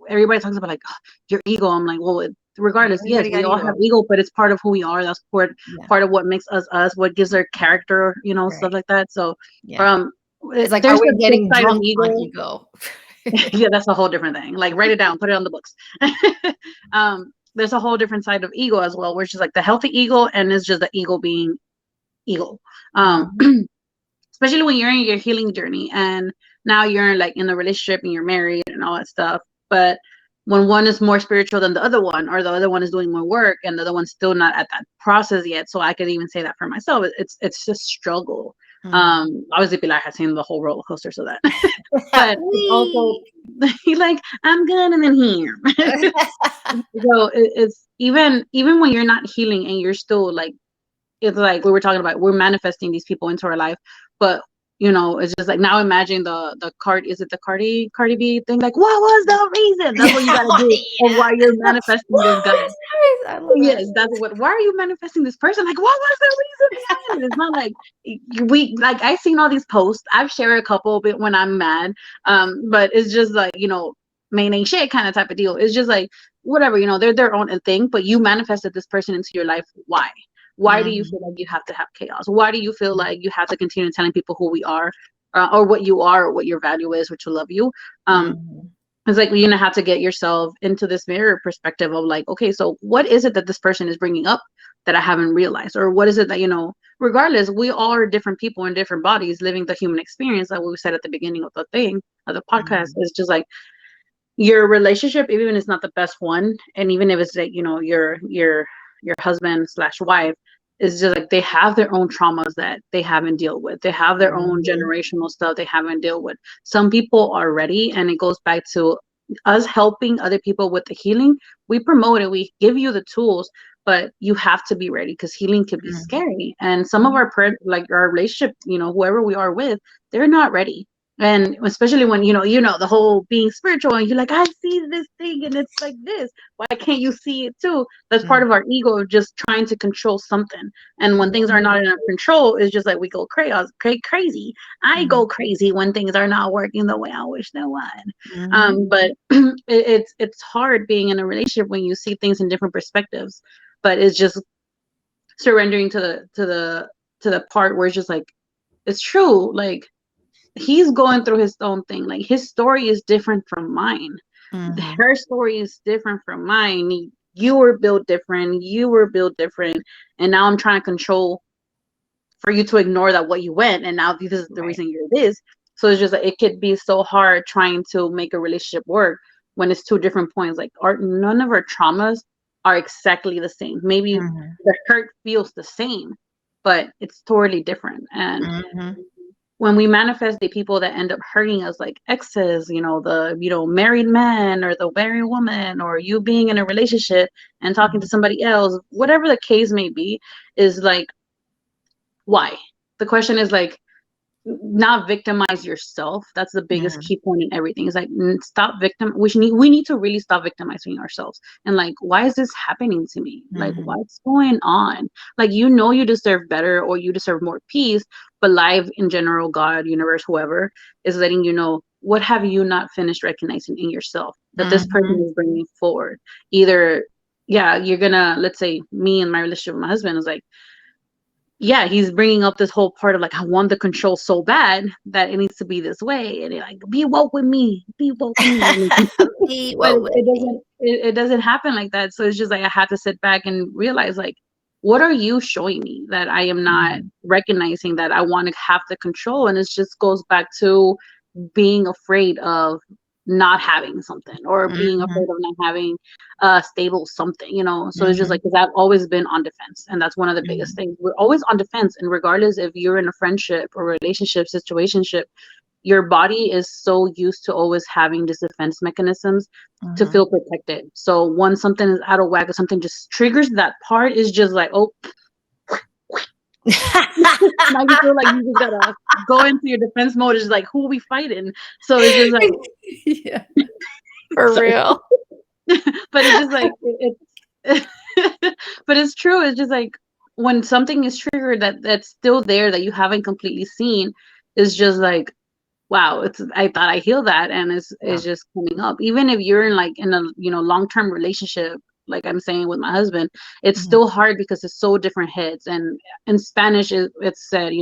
everybody talks about like, "Ugh, your ego." I'm like, well, regardless, yes, Everybody we got all have ego. ego, but it's part of who we are. That's Yeah, part of what makes us us, what gives our character, stuff right. like that. So, Yeah. um, It's like, are there's we this getting side of drunk on ego. ego? Yeah, that's a whole different thing. Like, write it down, put it on the books. There's a whole different side of ego as well, which is like the healthy ego, and it's just the ego being ego. Um, Mhm, especially when you're in your healing journey and now you're like in a relationship and you're married and all that stuff. But when one is more spiritual than the other one, or the other one is doing more work and the other one's still not at that process yet, so I could even say that for myself. It's just struggle. mhm. Obviously, Pilar has seen the whole roller coaster, so that. But it's also Wee. like, I'm good and then here. So it's even when you're not healing and you're still like, it's like we were talking about, we're manifesting these people into our life, but it's just like, now imagine the card is it the Cardi B thing, like, what was the reason? That's Yeah, what you got to do of yeah. why you're manifesting this What guy. was that? I love that. Yes, that's what. Why are you manifesting this person? Like, what was the reason behind it? It's not like we like. I've seen all these posts. I've shared a couple bit when I'm mad. But it's just like, main ain't shit kind of type of deal. It's just like, whatever, they're their own thing. But you manifested this person into your life. Why? Why do you feel Mhm, like you have to have chaos? Why do you feel mhm, like you have to continue telling people who we are, or what you are, or what your value is, what you love you? Um, mhm, it's like you're gonna have to get yourself into this mirror perspective of like, okay, so what is it that this person is bringing up that I haven't realized, or what is it that regardless, we all are different people in different bodies living the human experience, like we said at the beginning of the thing of the podcast. mhm, Is just like your relationship, even if it's not the best one, and even if it's like, your husband slash wife, is just like they have their own traumas that they haven't dealt with. They have their own mhm, generational stuff they haven't dealt with. Some people are ready, and it goes back to us helping other people with the healing. We promote it, we give you the tools, but you have to be ready because healing can be mhm, scary. And some of mhm. our like our relationship, whoever we are with, they're not ready. And especially when the whole being spiritual, and you're like, I see this thing and it's like this, why can't you see it too? That's part of Mhm. our ego, just trying to control something. And when things are Mhm. not in our control, it's just like we go crazy. I go Mhm. crazy when things are not working the way I wish they would. Mhm. But it's hard being in a relationship when you see things in different perspectives. But it's just surrendering to the part where it's just like, it's true, like he's going through his own thing. Like his story is different from mine. Mhm. Her story is different from mine. You were built different. You were built different. And now I'm trying to control for you to ignore that what you went. And now this is the Right. reason you're this. So it's just like it could be so hard trying to make a relationship work when it's two different points. Like none of our traumas are exactly the same. Maybe Mhm. the hurt feels the same, but it's totally different. And Mhm. when we manifest the people that end up hurting us, like exes, the married man or the married woman, or you being in a relationship and talking to Mhm. somebody else, whatever the case may be, is like, why? The question is like, not victimize yourself. That's the biggest Mhm. key point in everything. It's like, stop victim. We need to really stop victimizing ourselves. And like, why is this happening to me? Like, Mhm. what's going on? Like, you deserve better, or you deserve more peace. But life in general, God, universe, whoever, is letting you know, what have you not finished recognizing in yourself that this person Mhm. is bringing forward? Either, yeah, you're gonna, let's say, me and my relationship with my husband is like, yeah, he's bringing up this whole part of like, I want the control so bad that it needs to be this way, and you're like, be woke with me, be woke with me. Be But what with me. it doesn't happen like that. So it's just like I had to sit back and realize, like, what are you showing me that I am not Mhm. recognizing, that I want to have the control? And it just goes back to being afraid of not having something, or being Mhm. afraid of not having a stable something. So it's just Mhm. like, because I've always been on defense, and that's one of the biggest Mhm. things. We're always on defense, and regardless if you're in a friendship or relationship situationship, your body is so used to always having these defense mechanisms to Mhm. feel protected. So once something is out of whack or something just triggers that part, is just like, oh, now you feel like you just gotta go into your defense mode. It's like, who are we fighting? So it's just like, Yeah, for sorry. real. But it's just like it's but it's true. It's just like, when something is triggered that's still there, that you haven't completely seen, is just like, wow, I thought I healed that, and it's Yeah. just coming up. Even if you're in like in a long-term relationship, like I'm saying with my husband, it's Mhm. still hard because it's so different heads. And in Spanish, it's said,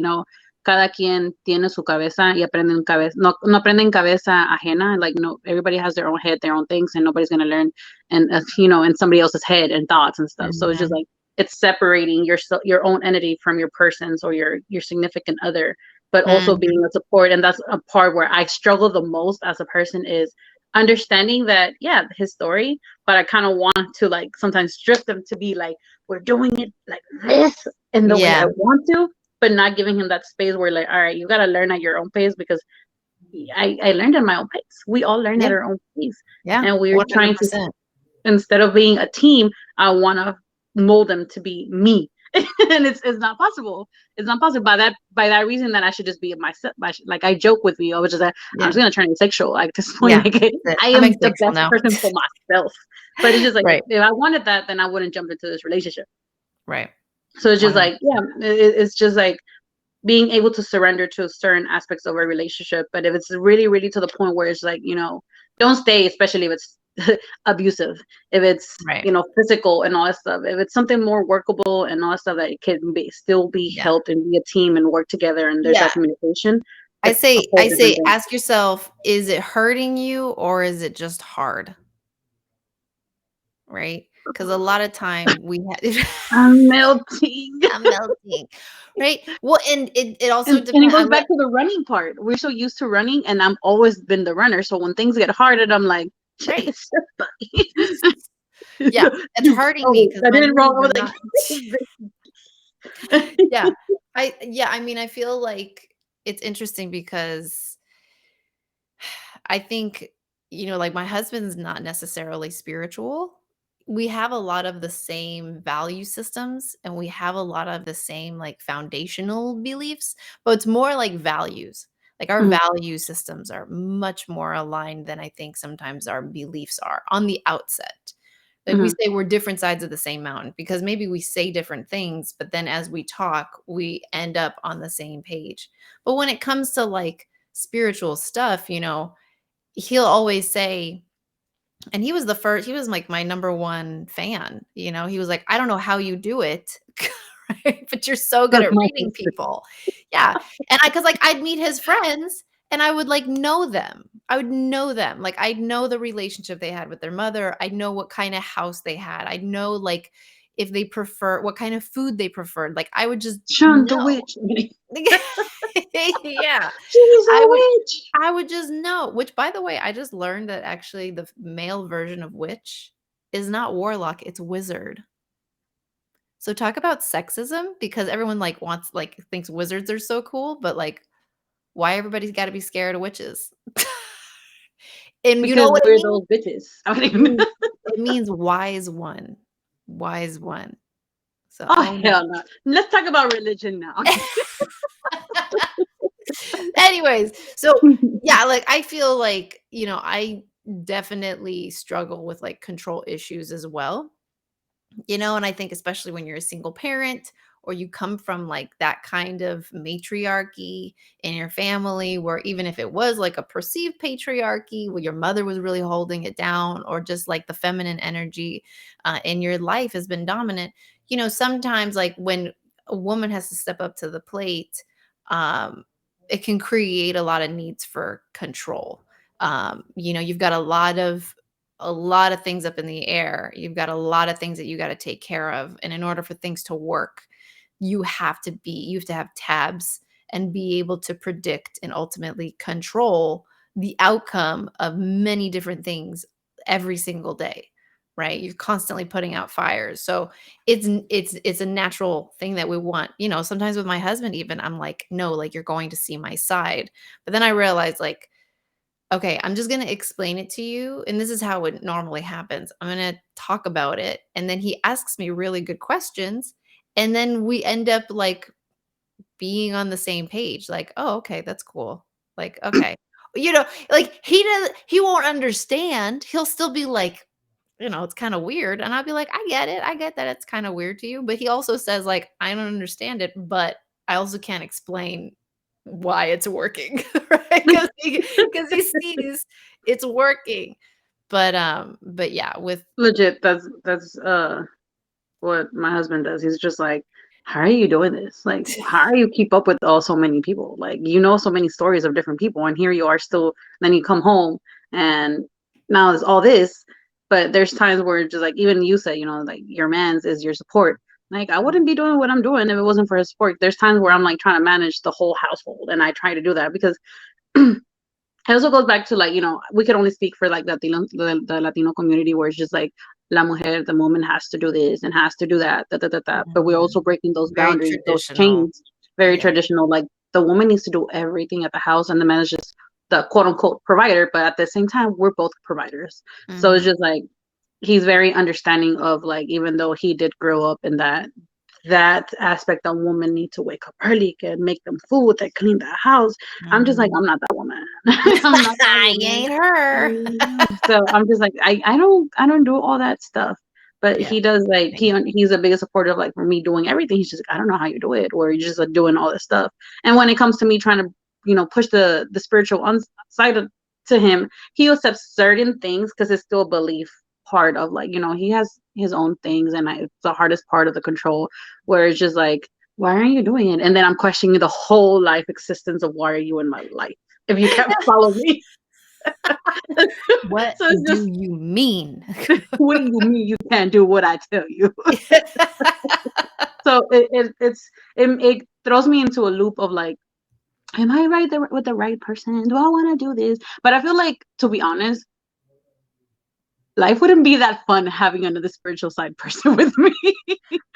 cada quien tiene su cabeza y aprenden cabeza, no aprenden cabeza ajena. Like, no, everybody has their own head, their own things, and nobody's gonna learn and in somebody else's head and thoughts and stuff. So it's just Mhm. like, it's separating your own entity from your person's, or your significant other, but also Mhm. being a support. And that's a part where I struggle the most as a person, is understanding that, yeah, his story, but I kind of want to, like, sometimes strip them to be like, we're doing it like this in the way I Yeah. want to, but not giving him that space where, like, all right, you got to learn at your own pace, because I learned at my own pace. We all learn at Yeah. our own pace. Yeah. And we're trying to, 100%. instead of being a team, I want to mold them to be me. And it's not possible. It's not possible. By that reason, that I should just be myself. Like, I joke with you, I was just like, I'm Yeah. just gonna turn asexual. Like, at this point, Yeah. like, That's it. I I'm am the asexual best now. person for myself. But it's just like, Right. if I wanted that, then I wouldn't jump into this relationship. Right. So it's just like, yeah, 100%. it's just like being able to surrender to certain aspects of a relationship. But if it's really, really to the point where it's like, don't stay, especially if it's abusive, if it's, Right. physical and all that stuff. If it's something more workable and all that stuff, that it can still be Yeah. helped and be a team and work together, and there's Yeah. that communication, I it's a say whole I different say thing. ask yourself, is it hurting you or is it just hard? Right? Because a lot of time we I'm melting. I'm melting, right? Well, and it also And it depends. goes I'm back like, to the running part. We're so used to running, and I'm always been the runner. So when things get hard, and I'm like, right. it's buddy. Yeah, it's hurting me Oh, because I my didn't roll. knees I are was not. like, Yeah. I mean, I feel like it's interesting because I think, like my husband's not necessarily spiritual. We have a lot of the same value systems and we have a lot of the same like foundational beliefs, but it's more like values. Like our Mhm. value systems are much more aligned than I think sometimes our beliefs are on the outset. Like we Mhm. say we're different sides of the same mountain because maybe we say different things, but then as we talk, we end up on the same page. But when it comes to like spiritual stuff, he'll always say, and he was like my number one fan. He was like, I don't know how you do it, right? But you're so good Like at my reading sister. people. Yeah. And cause like I'd meet his friends and I would like know them. I would know them. Like I'd know the relationship they had with their mother. I'd know what kind of house they had. I'd know like if they prefer what kind of food they preferred. Like I would just Sean the know. witch. Yeah. She's a I would witch. I would just know, which by the way, I just learned that actually the male version of witch is not warlock, it's wizard. So talk about sexism because everyone like wants like thinks wizards are so cool, but like why everybody's got to be scared of witches? And you know Because what it we're means? those bitches. I don't It even. means it means wise one. Wise one. So Oh own it. hell no. Let's talk about religion now. Anyways, so yeah, like I feel like, I definitely struggle with like control issues as well. And I think especially when you're a single parent or you come from like that kind of matriarchy in your family, where even if it was like a perceived patriarchy where your mother was really holding it down, or just like the feminine energy in your life has been dominant, sometimes like when a woman has to step up to the plate, um, it can create a lot of needs for control. You've got a lot of things up in the air. You've got a lot of things that you got to take care of. And in order for things to work, you have to have tabs and be able to predict and ultimately control the outcome of many different things every single day. Right? You're constantly putting out fires. So it's a natural thing that we want. Sometimes with my husband, even I'm like, no, like you're going to see my side. But then I realize like, okay, I'm just gonna explain it to you, and this is how it normally happens. I'm gonna talk about it, and then he asks me really good questions, and then we end up, like, being on the same page, like, "Oh, okay, that's cool." Like, "Okay." Like, he won't understand. He'll still be like, "It's kinda weird," and I'll be like, "I get it. I get that it's kinda weird to you," but he also says, like, "I don't understand it, but I also can't explain why it's working," right? 'Cause he sees it's working. But yeah, with Legit, that's what my husband does. He's just like, how are you doing this? Like, how are you keep up with all so many people? Like, so many stories of different people, and here you are still. Then you come home, and now it's all this. But there's times where it's just like, even you said, like your man's is your support. Like, I wouldn't be doing what I'm doing if it wasn't for his support. There's times where I'm like trying to manage the whole household, and I try to do that because it also goes back to like, we could only speak for like the Latino community where it's just like la mujer, the woman has to do this and has to do that, da, da, da, da. But we're also Mhm. breaking those Very boundaries, those traditional. chains, very Yeah. traditional. Like the woman needs to do everything at the house and the man is just the quote unquote provider. But at the same time, we're both providers. So it's Mhm. just like he's very understanding of like, even though he did grow up in that aspect of women need to wake up early, can make them food, they clean the house. I'm just like, Mhm. I'm not that woman. I'm not that You woman. ain't her. So I'm just like, I don't do all that stuff. But Yeah. he does like Same. he's the biggest supporter of like for me doing everything. He's just like, I don't know how you do it, or you're just like doing all this stuff. And when it comes to me trying to push the spiritual side to him, he accepts certain things because it's still a belief part of like he has his own things, and it's the hardest part of the control where it's just like, why aren't you doing it? And then I'm questioning the whole life existence of why are you in my life if you can't follow me. What So it's do just, you mean? what do you mean you can't do what I tell you? So it throws me into a loop of like, am I right there with the right person? Do I want to do this? But I feel like, to be honest, life wouldn't be that fun having another spiritual side person with me.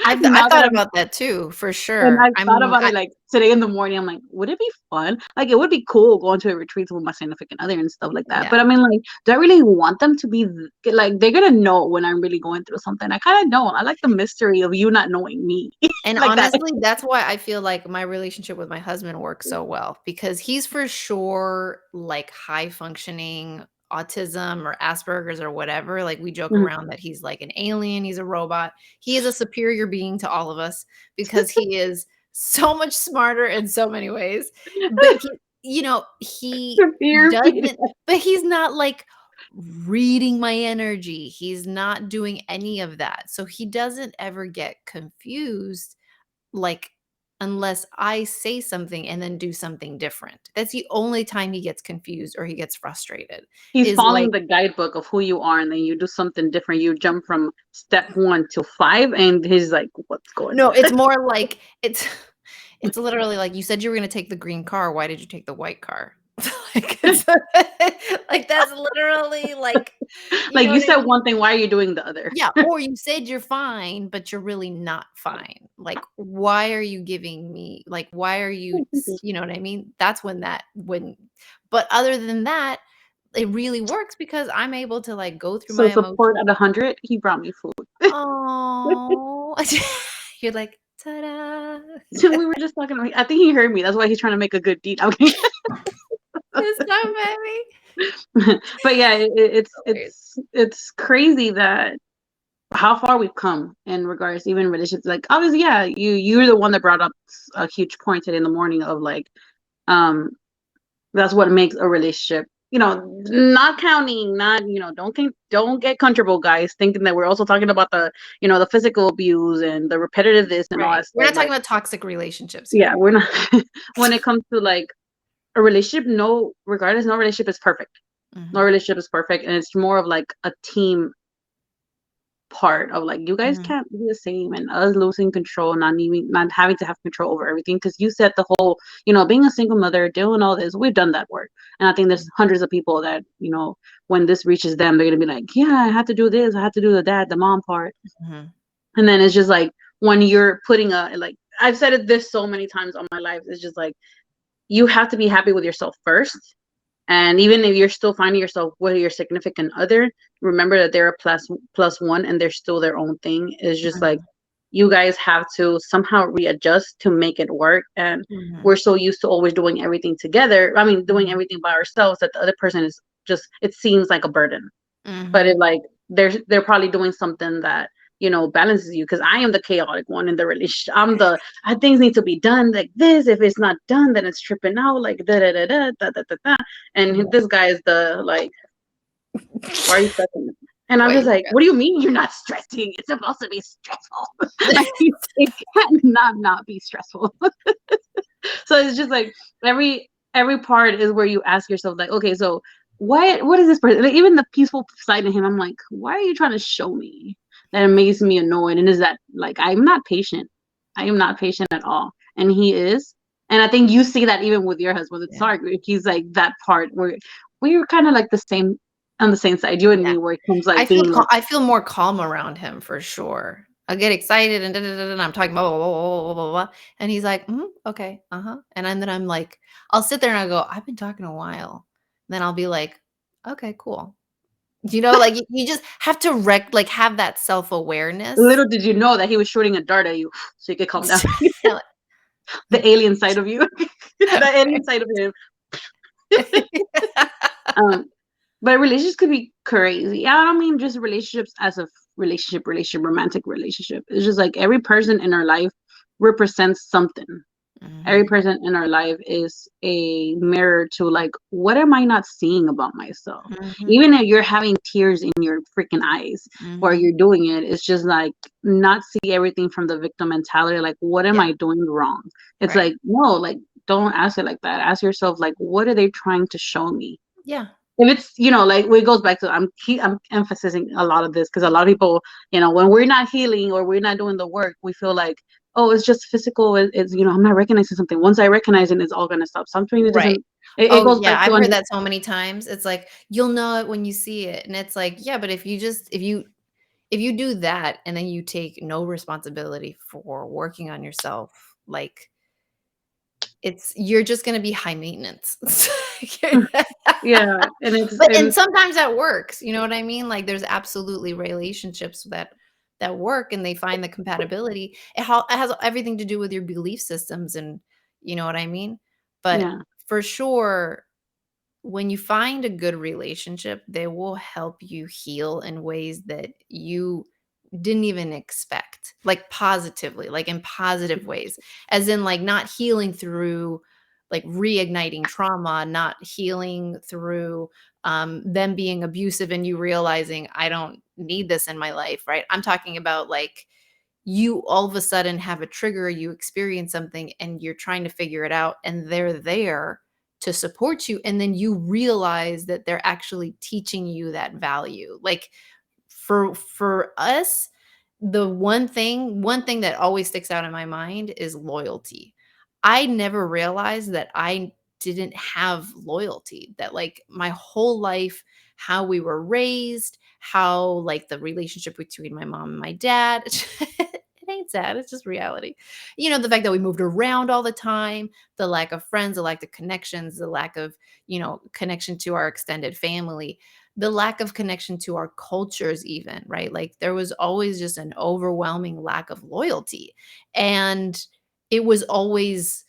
I've Now that thought I'm about that too, for And sure. I've thought about it like today in the morning. I'm like, would it be fun? Like, it would be cool going to a retreat with my significant other and stuff like that. Yeah. But I mean, like, do I really want them to be like, they're gonna know when I'm really going through something? I kind of don't. I like the mystery of you not knowing me. And like that. honestly, that's why I feel like my relationship with my husband works so well because he's for sure like high functioning autism or Asperger's or whatever. Like we joke Mhm. around that he's like an alien, he's a robot. He is a superior being to all of us because he is so much smarter in so many ways. But he Severe doesn't, feedback. but he's not like reading my energy. He's not doing any of that. So he doesn't ever get confused, like, unless I say something and then do something different. That's the only time he gets confused or he gets frustrated He's is like, following the guidebook of who you are, and then you do something different. You jump from step 1 to 5, and he's like, "What's going no, on?" it's more like it's literally like, "You said you were gonna take the green car. Why did you take the white car?" Like, it's like, that's literally like, you Like, know you what I said mean? one thing, why are you doing the other? Yeah, or you said you're fine, but you're really not fine. Like, why are you giving me like, why are you you know what I mean? That's when that when but other than that, it really works because I'm able to, like, go through So my support emotions. at 100, he brought me food. Oh, you're like, "Ta-da." We were just talking, I think he heard me, that's why he's trying to make a good deed. Okay. It's so funny. But yeah, So weird. it's crazy that how far we've come in regards to even relationships. Like, obviously, yeah, you're the one that brought up a huge point today in the morning of like, um, that's what makes a relationship. Not counting, not don't get comfortable, guys, thinking that we're also talking about the physical abuse and the repetitive this and all Right. that We're stuff. not talking Like, about toxic relationships yeah, here. we're not. When it comes to like a relationship, no, regardless, no relationship is perfect. No Mhm. relationship is perfect, and it's more of like a team part of like you guys Mhm. can't be the same, and us losing control, not having to have control over everything, because you said the whole, being a single mother, doing all this, we've done that work. And I think there's hundreds of people that, when this reaches them, they're gonna be like, yeah, I had to do this, I had to do the dad, the mom part. Mhm. And then it's just like, when you're putting like, I've said it this so many times on my life, it's just like, you have to be happy with yourself first. And even if you're still finding yourself with your significant other, remember that they're a plus one, and they're still their own thing. It's just like, Mhm. you guys have to somehow readjust to make it work. And Mhm. we're so used to always doing everything together. I mean, doing Mhm. everything by ourselves, that the other person is just, it seems like a burden. But it Mhm. like, they're probably doing something that, balances you, because I am the chaotic one in the relationship. Things need to be done like this. If it's not done, then it's tripping out, like da da da da da da da da. Yeah. And this guy is the like, why are you stressing? And I'm just Wait, like, what do you mean you're not stressing? It's supposed to be stressful. Like, it can't not be stressful. So it's just like, every part is where you ask yourself, like, okay, so what is this person? Like, even the peaceful side of him, I'm like, why are you trying to show me? That it makes me annoyed. And is that like, I'm not patient. I am not patient at all. And he is. And I think you see that even with your husband. It's yeah. hard. He's like that part where we're kind of like the same, on the same side, you and Yeah. me, where it comes like being like, I feel more calm around him for sure. I get excited and da, da, da, da, and I'm talking blah, blah, blah, blah, blah, blah, and he's like, "Mhm, okay, uh-huh," then I'm like I'll sit there and I go, "I've been talking a while." Then I'll be like, "Okay, cool." Like, you just have to like, have that self-awareness. little did you know that he was shooting a dart at you, so you could calm down. Yeah, like The alien side of you, the alien side of him. Um, but relationships could be crazy. I don't mean just relationships as a relationship, romantic relationship. It's just like, every person in our life represents something. Every Mhm, person in our life is a mirror to like, what am I not seeing about myself? mhm, Even if you're having tears in your freaking eyes while mhm. you're doing it, it's just like, not see everything from the victim mentality. Like, what am Yeah, I doing wrong? It's right. like, no, like, don't ask it like that. Ask yourself, like, what are they trying to show me? Yeah. If it's, like, it goes back to, I'm emphasizing a lot of this, because a lot of people, when we're not healing or we're not doing the work, we feel like, oh, it's just physical. It's, I'm not recognizing something. Once I recognize it, it's all gonna stop. Something it Right. doesn't. It Oh, goes yeah, back to I've heard that so many times. It's like, "You'll know it when you see it," and it's like, yeah, but if you do that and then you take no responsibility for working on yourself, like, you're just gonna be high maintenance. yeah, and it's But and and sometimes that works, you know what I mean? Like, there's absolutely relationships that that work and they find the compatibility. It has everything to do with your belief systems, and you know what I mean? But Yeah. for sure, when you find a good relationship, they will help you heal in ways that you didn't even expect, like positively, like in positive ways, as in like not healing through like reigniting trauma, not healing through them being abusive and you realizing I don't need this in my life, right? I'm talking about like you all of a sudden have a trigger, you experience something and you're trying to figure it out, and they're there to support you. And then you realize that they're actually teaching you that value. Like for us, the one thing that always sticks out in my mind is loyalty. I never realized that I didn't have loyalty, that like my whole life, how we were raised, how like the relationship between my mom and my dad, it ain't sad, it's just reality. You know, the fact that we moved around all the time, the lack of friends, the lack of connections, the lack of, connection to our extended family, the lack of connection to our cultures even, right? Like there was always just an overwhelming lack of loyalty. And it was always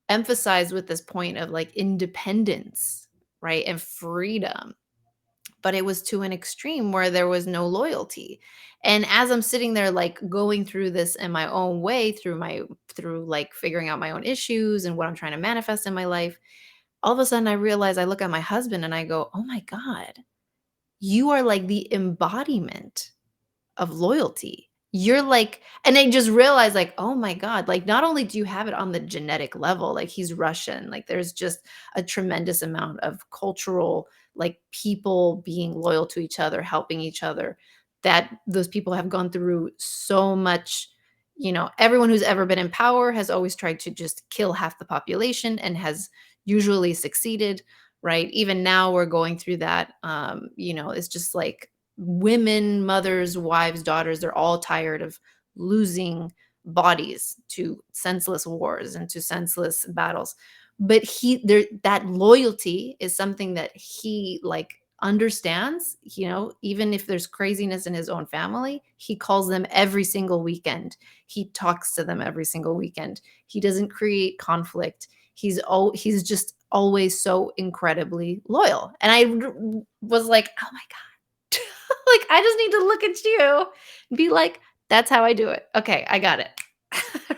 emphasized with this point of like independence, right? And freedom. But it was to an extreme where there was no loyalty. And as I'm sitting there like going through this in my own way through like figuring out my own issues and what I'm trying to manifest in my life, all of a sudden I realize I look at my husband and I go, "Oh my God, you are like the embodiment of loyalty." You're like, and I just realized like, oh my God, like not only do you have it on the genetic level, like he's Russian, like there's just a tremendous amount of cultural, like people being loyal to each other, helping each other, that those people have gone through so much. Everyone who's ever been in power has always tried to just kill half the population and has usually succeeded, right? Even now we're going through that. It's just like women, mothers, wives, daughters, they're all tired of losing bodies to senseless wars and to senseless battles. But that loyalty is something that he like understands, even if there's craziness in his own family, he calls them every single weekend. He talks to them every single weekend. He doesn't create conflict. He's just always so incredibly loyal. And was like, "Oh my God." Like, I just need to look at you and be like, "That's how I do it. Okay, I got it."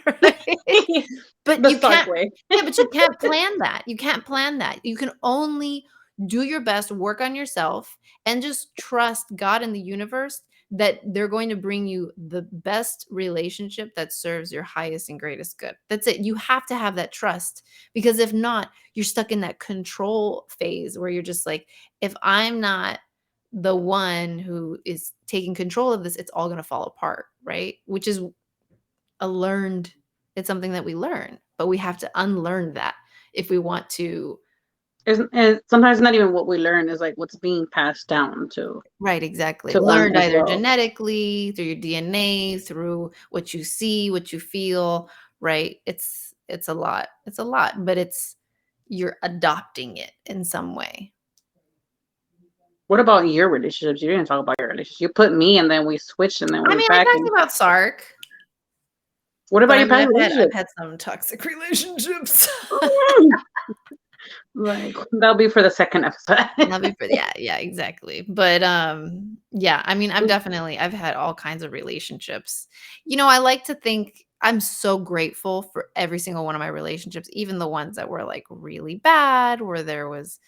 Right? But The you Stark can't way. Yeah, but you can't plan that. You can't plan that. You can only do your best, work on yourself, and just trust God and the universe that they're going to bring you the best relationship that serves your highest and greatest good. That's it. You have to have that trust, because if not, you're stuck in that control phase where you're just like, if I'm not the one who is taking control of this, it's all going to fall apart, right? Which is a learned it's something that we learn, but we have to unlearn that if we want to. And sometimes not even what we learn is like what's being passed down Right, exactly. to us Learned as either well. genetically, through your DNA, through what you see, what you feel, right? It's a lot. It's a lot, but you're adopting it in some way. What about your relationships? You didn't talk about your relationship. You put me and then we switched and then I we're mean, I back. talked And about Sark, what but about I your mean, past I've relationship? had some toxic relationships. Like that'll be for the second episode. Love you for yeah, yeah, exactly. But, yeah, I mean, I've had all kinds of relationships. I like to think I'm so grateful for every single one of my relationships, even the ones that were, like, really bad, where there was,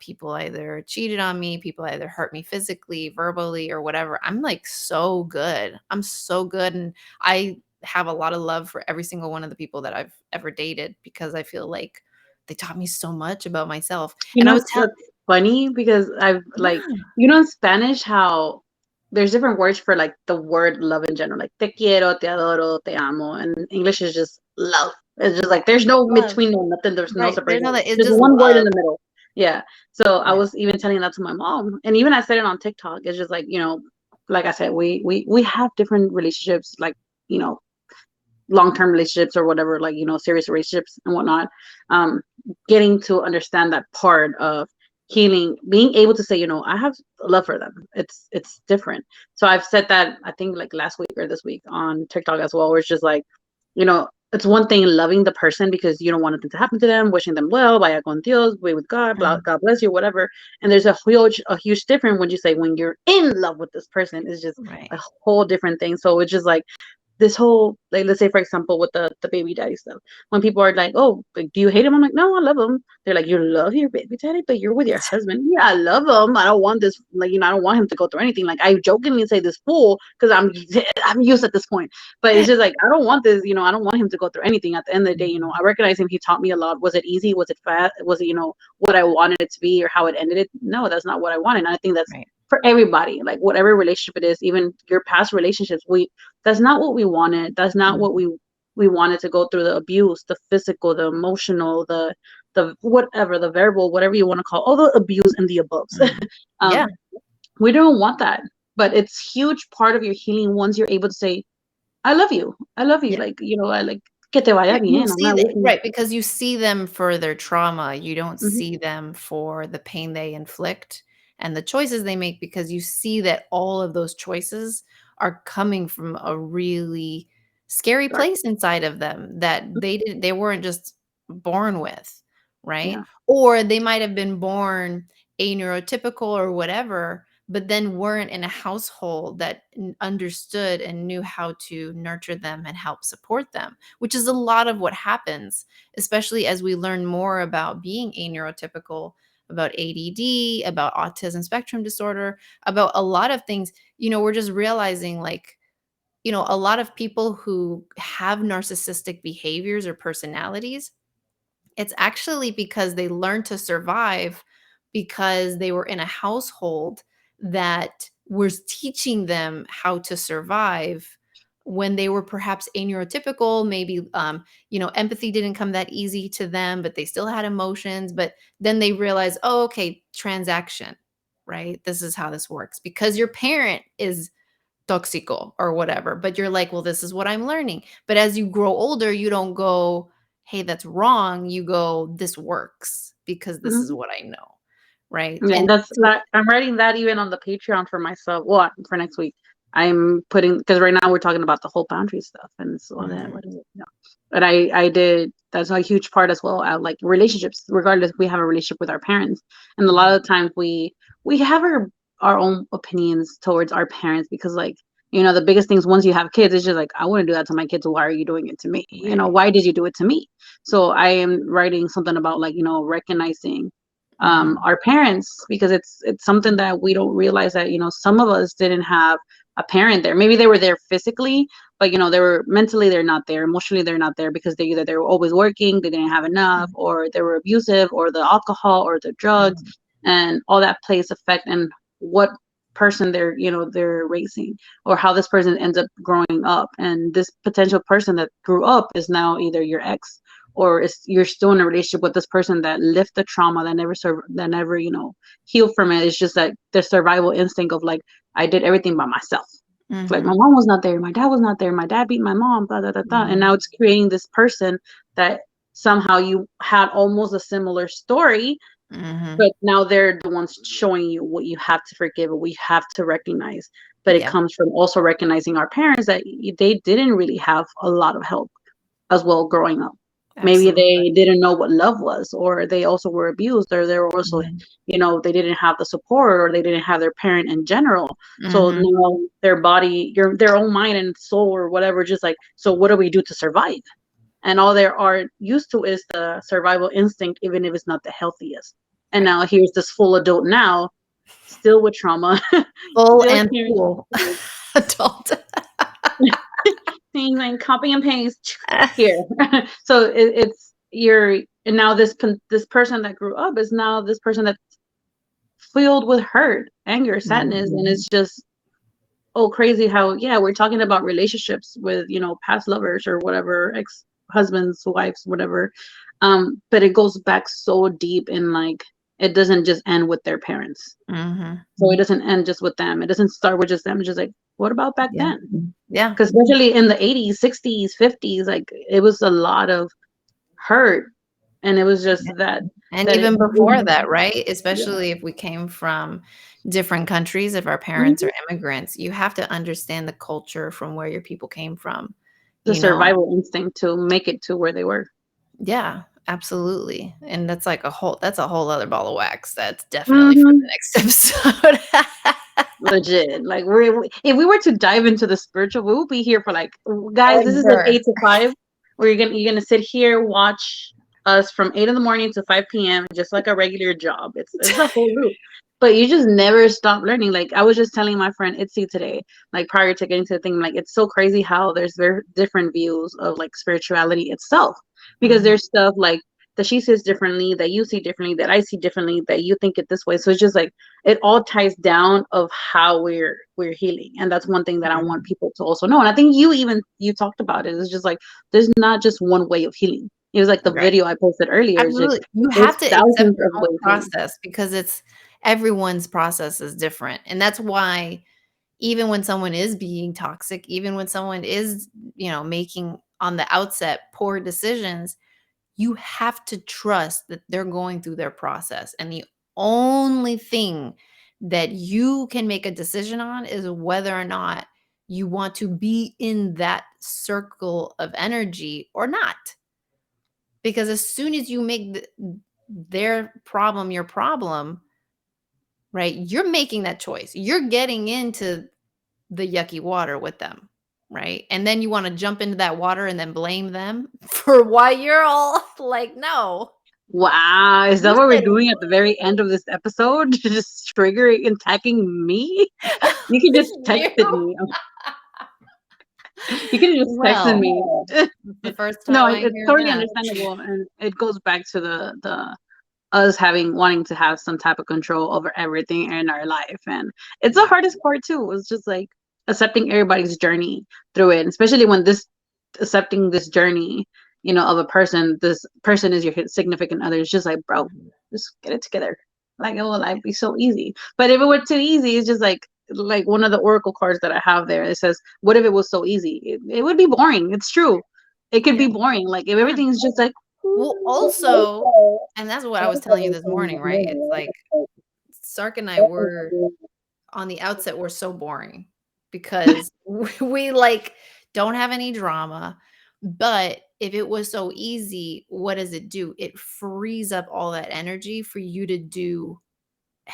people either cheated on me, people either hurt me physically, verbally, or whatever. I'm, like, so good. I'm so good, and I have a lot of love for every single one of the people that I've ever dated, because I feel like they taught me so much about myself. You And I know, was it's funny because I've like, yeah, in Spanish, how there's different words for like the word love in general, like te quiero, te adoro, te amo, and English is just love. It's just like there's no love, between, no nothing, there's no right, there's separation. no that it's There's just one word in love. the middle. Yeah. So I Yeah. was even telling that to my mom, and even I said it on TikTok. It's just like, like I said, we have different relationships, like you know long-term relationships or whatever, like serious relationships and whatnot. um Getting to understand that part of healing, being able to say, I have love for them. It's different. So I've said that, I think, like last week or this week on TikTok as well, where it's just like, it's one thing loving the person because you don't want anything to happen to them, wishing them well, vaya con Dios, way with God, blah, Mm, God bless you, whatever. And there's a huge difference when you say when you're in love with this person, is just right. a whole different thing. So it's just like this whole, like, let's say for example with the baby daddy stuff, when people are like, oh, like, do you hate him? I'm like, no, I love him. They're like, you love your baby daddy but you're with your husband? Yeah, I love him. I don't want this, like, I don't want him to go through anything. Like, I jokingly say this fool because I'm used at this point, but it's just like, I don't want this, I don't want him to go through anything. At the end of the day, Mhm. I recognize him. He taught me a lot. Was it easy? Was it fast? Was it, what I wanted it to be or how it ended? It No, that's not what I wanted. And I think that's Right. for everybody, like whatever relationship it is, even your past relationships, that's not what we wanted. That's not what Mhm. we wanted to go through, the abuse, the physical, the emotional, the whatever, the verbal, whatever you want to call, all the abuse and the aboves. Mhm. Yeah. um, we don't want that. But it's huge part of your healing once you're able to say, I love you. I love you. Yeah. Like, I like que te vaya Right, you bien. I'm see not the wishing. right, because you see them for their trauma, you don't Mhm. see them for the pain they inflict and the choices they make because you see that all of those choices are coming from a really scary Dark. place inside of them that they weren't just born with, right? Yeah. Or they might have been born aneurotypical or whatever, but then weren't in a household that understood and knew how to nurture them and help support them, which is a lot of what happens, especially as we learn more about being aneurotypical, about ADD, about autism spectrum disorder, about a lot of things. We're just realizing, like, a lot of people who have narcissistic behaviors or personalities, it's actually because they learned to survive because they were in a household that was teaching them how to survive when they were perhaps aneurotypical. Maybe, empathy didn't come that easy to them, but they still had emotions. But then they realized, oh, okay, transaction, right? This is how this works because your parent is toxico or whatever. But you're like, well, this is what I'm learning. But as you grow older, you don't go, hey, that's wrong. You go, this works because this is Mhm. what I know. Right. Yeah, And that's so, that. I'm writing that even on the Patreon for myself. Well, for next week, I'm putting, because right now we're talking about the whole boundary stuff and so that, mhm, what is it? Yeah. But I did. That's a huge part as well. I like relationships, regardless if we have a relationship with our parents, and a lot mhm, of the times we have our own opinions towards our parents because, like, the biggest things once you have kids, it's just like, I wouldn't do that to my kids. Why are you doing it to me? right. Why did you do it to me? So I am writing something about, like, recognizing Mhm, our parents, because it's something that we don't realize that some of us didn't have a parent there. Maybe they were there physically, but they were mentally, they're not there. Emotionally, they're not there because they were always working, they didn't have enough, mhm, or they were abusive, or the alcohol or the drugs, mhm, and all that plays effect in what person they're raising, or how this person ends up growing up. And this potential person that grew up is now either your ex, or you're still in a relationship with this person that lived the trauma, that never healed from it. It's just like the survival instinct of, like, I did everything by myself. Like, my mhm, mom was not there, my dad was not there, my dad beat my mom, blah, blah, blah, blah. And mhm, now it's creating this person that somehow you had almost a similar story, mhm. but now they're the ones showing you what you have to forgive, what we have to recognize. But it Yeah, comes from also recognizing our parents, that they didn't really have a lot of help as well growing up. Maybe absolutely. they didn't know what love was, or they also were abused, or they were also, Mhm, they didn't have the support, or they didn't have their parent in general. So mhm, now their body, their own mind and soul or whatever, just like, so what do we do to survive? And all they are used to is the survival instinct, even if it's not the healthiest. And right. now here's this full adult now, still with trauma, Full still and carrying full adult. things and copy and paste here. So it's you're and now this person that grew up is now this person that's filled with hurt, anger, sadness, and Mhm, it's just, oh, crazy how, yeah, we're talking about relationships with past lovers or whatever, ex husbands, wives, whatever. But it goes back so deep, in, like, it doesn't just end with their parents. mhm. So it doesn't end just with them. It doesn't start with just them. It's just like, what about back Yeah, then? yeah, Because especially in the 80s, 60s, 50s, like, it was a lot of hurt And it was just Yeah. that And that it even before that, right? yeah. Especially if we came from different countries, if our parents Mhm. are immigrants, you have to understand the culture from where your people came from, The you know? survival instinct to make it to where they were. Yeah, absolutely, and that's a whole other ball of wax. That's definitely for the Mhm. next episode. Legit. Like if we were to dive into the spiritual, we will be here for like guys, this is an Ever. 8 to 5 where you're gonna sit here, watch us from 8 in the morning to 5 p.m. just like a regular job. It's a whole loop. But you just never stop learning. Like I was just telling my friend Itzy today, like prior to getting to the thing, like it's so crazy how there's very different views of like spirituality itself. Because Mhm, there's stuff like that she sees differently, that you see differently, that I see differently, that you think it this way. So it's just like it all ties down of how we're healing, and that's one thing that I want mhm. people to also know. And I think you talked about it. It's just like there's not just one way of healing. It was like the Right. video I posted earlier. It's like Absolutely. You there's have to accept thousands your of own ways of healing. process because it's everyone's process is different, and that's why even when someone is being toxic, even when someone is, making on the outset poor decisions, you have to trust that they're going through their process. And the only thing that you can make a decision on is whether or not you want to be in that circle of energy or not. Because as soon as you make their problem your problem, right, you're making that choice. You're getting into the yucky water with them, right? And then you wanna jump into that water and then blame them for why you're all like, "No, Wow, is that you what we're said." doing at the very end of this episode? Just triggering and attacking me? You could just texted You? me. You could have just texted Well, me. it's the first No, time I it's hear totally that. understandable, and it goes back to the us having wanting to have some type of control over everything in our life. And it's the Yeah. hardest part too. It's just like accepting everybody's journey through it, and especially when this accepting this journey, of a person, this person is your significant other. It's just like, bro, Mhm. just get it together. Like it will like be so easy. But if it were too easy, it's just like one of the oracle cards that I have there. It says, what if it was so easy? It would be boring. It's true. It could Yeah. be boring. Like if Yeah. everything's just like Well, also and that's what I was telling you this morning, right? It's like Sark and I were on the outset, we're so boring because we, like, don't have any drama, but if it was so easy, what does it do? It frees up all that energy for you to do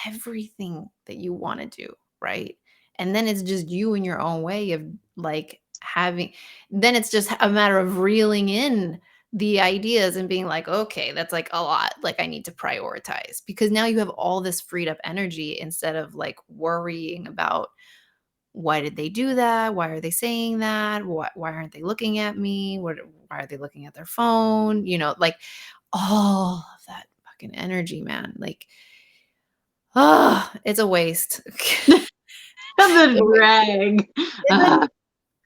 everything that you wanna do, right? And then it's just you in your own way of, like, having then it's just a matter of reeling in the ideas and being like, "Okay, that's, like, a lot, like, I need to prioritize," because now you have all this freed up energy instead of, like, worrying about, "Why did they do that? Why are they saying that? Why aren't they looking at me? Why are they looking at their phone?" Like, all of that fucking energy, man, like, it's a waste. It's the a waste. drag. It's a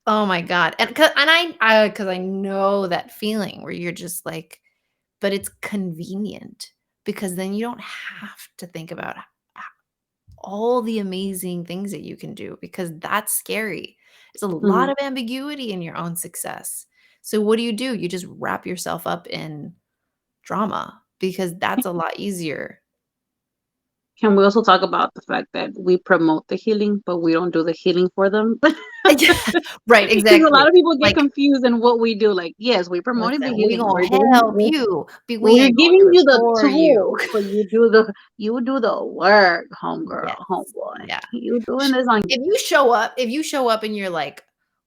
Oh my god, and 'cause I know that feeling where you're just like but it's convenient because then you don't have to think about all the amazing things that you can do because that's scary. There's a lot Mhm. of ambiguity in your own success. So what do? You just wrap yourself up in drama because that's a lot easier. Can we also talk about the fact that we promote the healing, but we don't do the healing for them? Yeah, right, Because a lot exactly. of people get Like, confused in what we do. Like, yes, we're promoting the "Listen, we healing. gonna help you, but we We're ain't gonna giving do it you the for you." tools, but you do the work, homegirl, Yes. homeboy. Yeah. You doing Sh this on if you show up and you're like,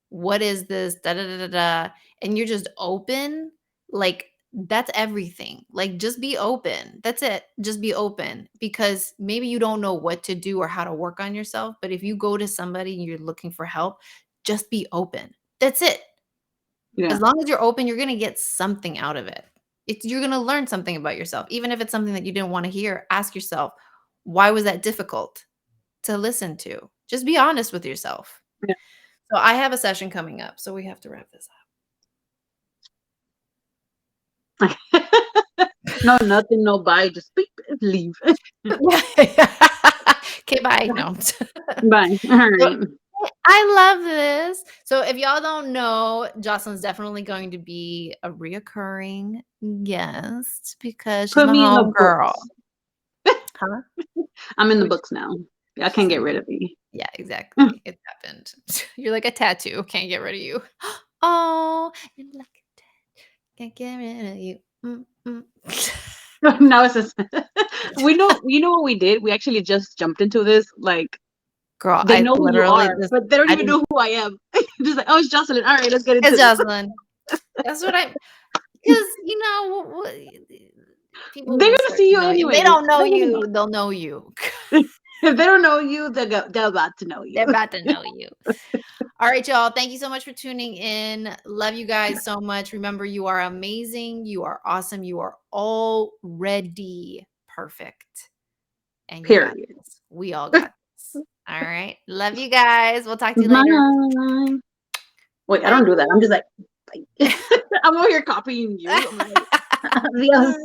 "What is this? Da da da da da," and you're just open, like, that's everything. Like, just be open. That's it. Just be open because maybe you don't know what to do or how to work on yourself, but if you go to somebody and you're looking for help, just be open. That's it. yeah. As long as you're open, you're gonna get something out of it. You're gonna learn something about yourself. Even if it's something that you didn't wanna hear, ask yourself, "Why was that difficult to listen to?" Just be honest with yourself. Yeah. So I have a session coming up, so we have to wrap this No, nothing, no bye, just beep, leave. up. Okay, bye. No. Bye. All So right. I love this. So if y'all don't know, Jocelyn's definitely going to be a reoccurring guest because she's Put my me in the homegirl. books. Huh? I'm in the What'd books now. I she can't say? get rid of me. Yeah, exactly. It's happened. You're like a tattoo. Can't get rid of you. Oh, you're like a tattoo. Can't get rid of you. Now it's just we know you know what we did? We actually just jumped into this, like, Girl, they I know who you literally are, just but they don't I even didn't know who I am. Just like, "Oh, it's Josseline. Alright, let's get it's into this." Jocelyn. That's what I 'cause, you know, people They're will gonna start see to you know you. If they anyways. don't know They're gonna you, know. they'll know you. If they don't know you, they're about to know you. They're about to know you. All right, y'all. Thank you so much for tuning in. Love you guys so much. Remember, you are amazing. You are awesome. You are already perfect. And you got Period. this. We all got this. All right. Love you guys. We'll talk to you later. Bye. Wait, I Bye. don't do that. I'm just like, bye. I'm over here copying you. I'm like, adios.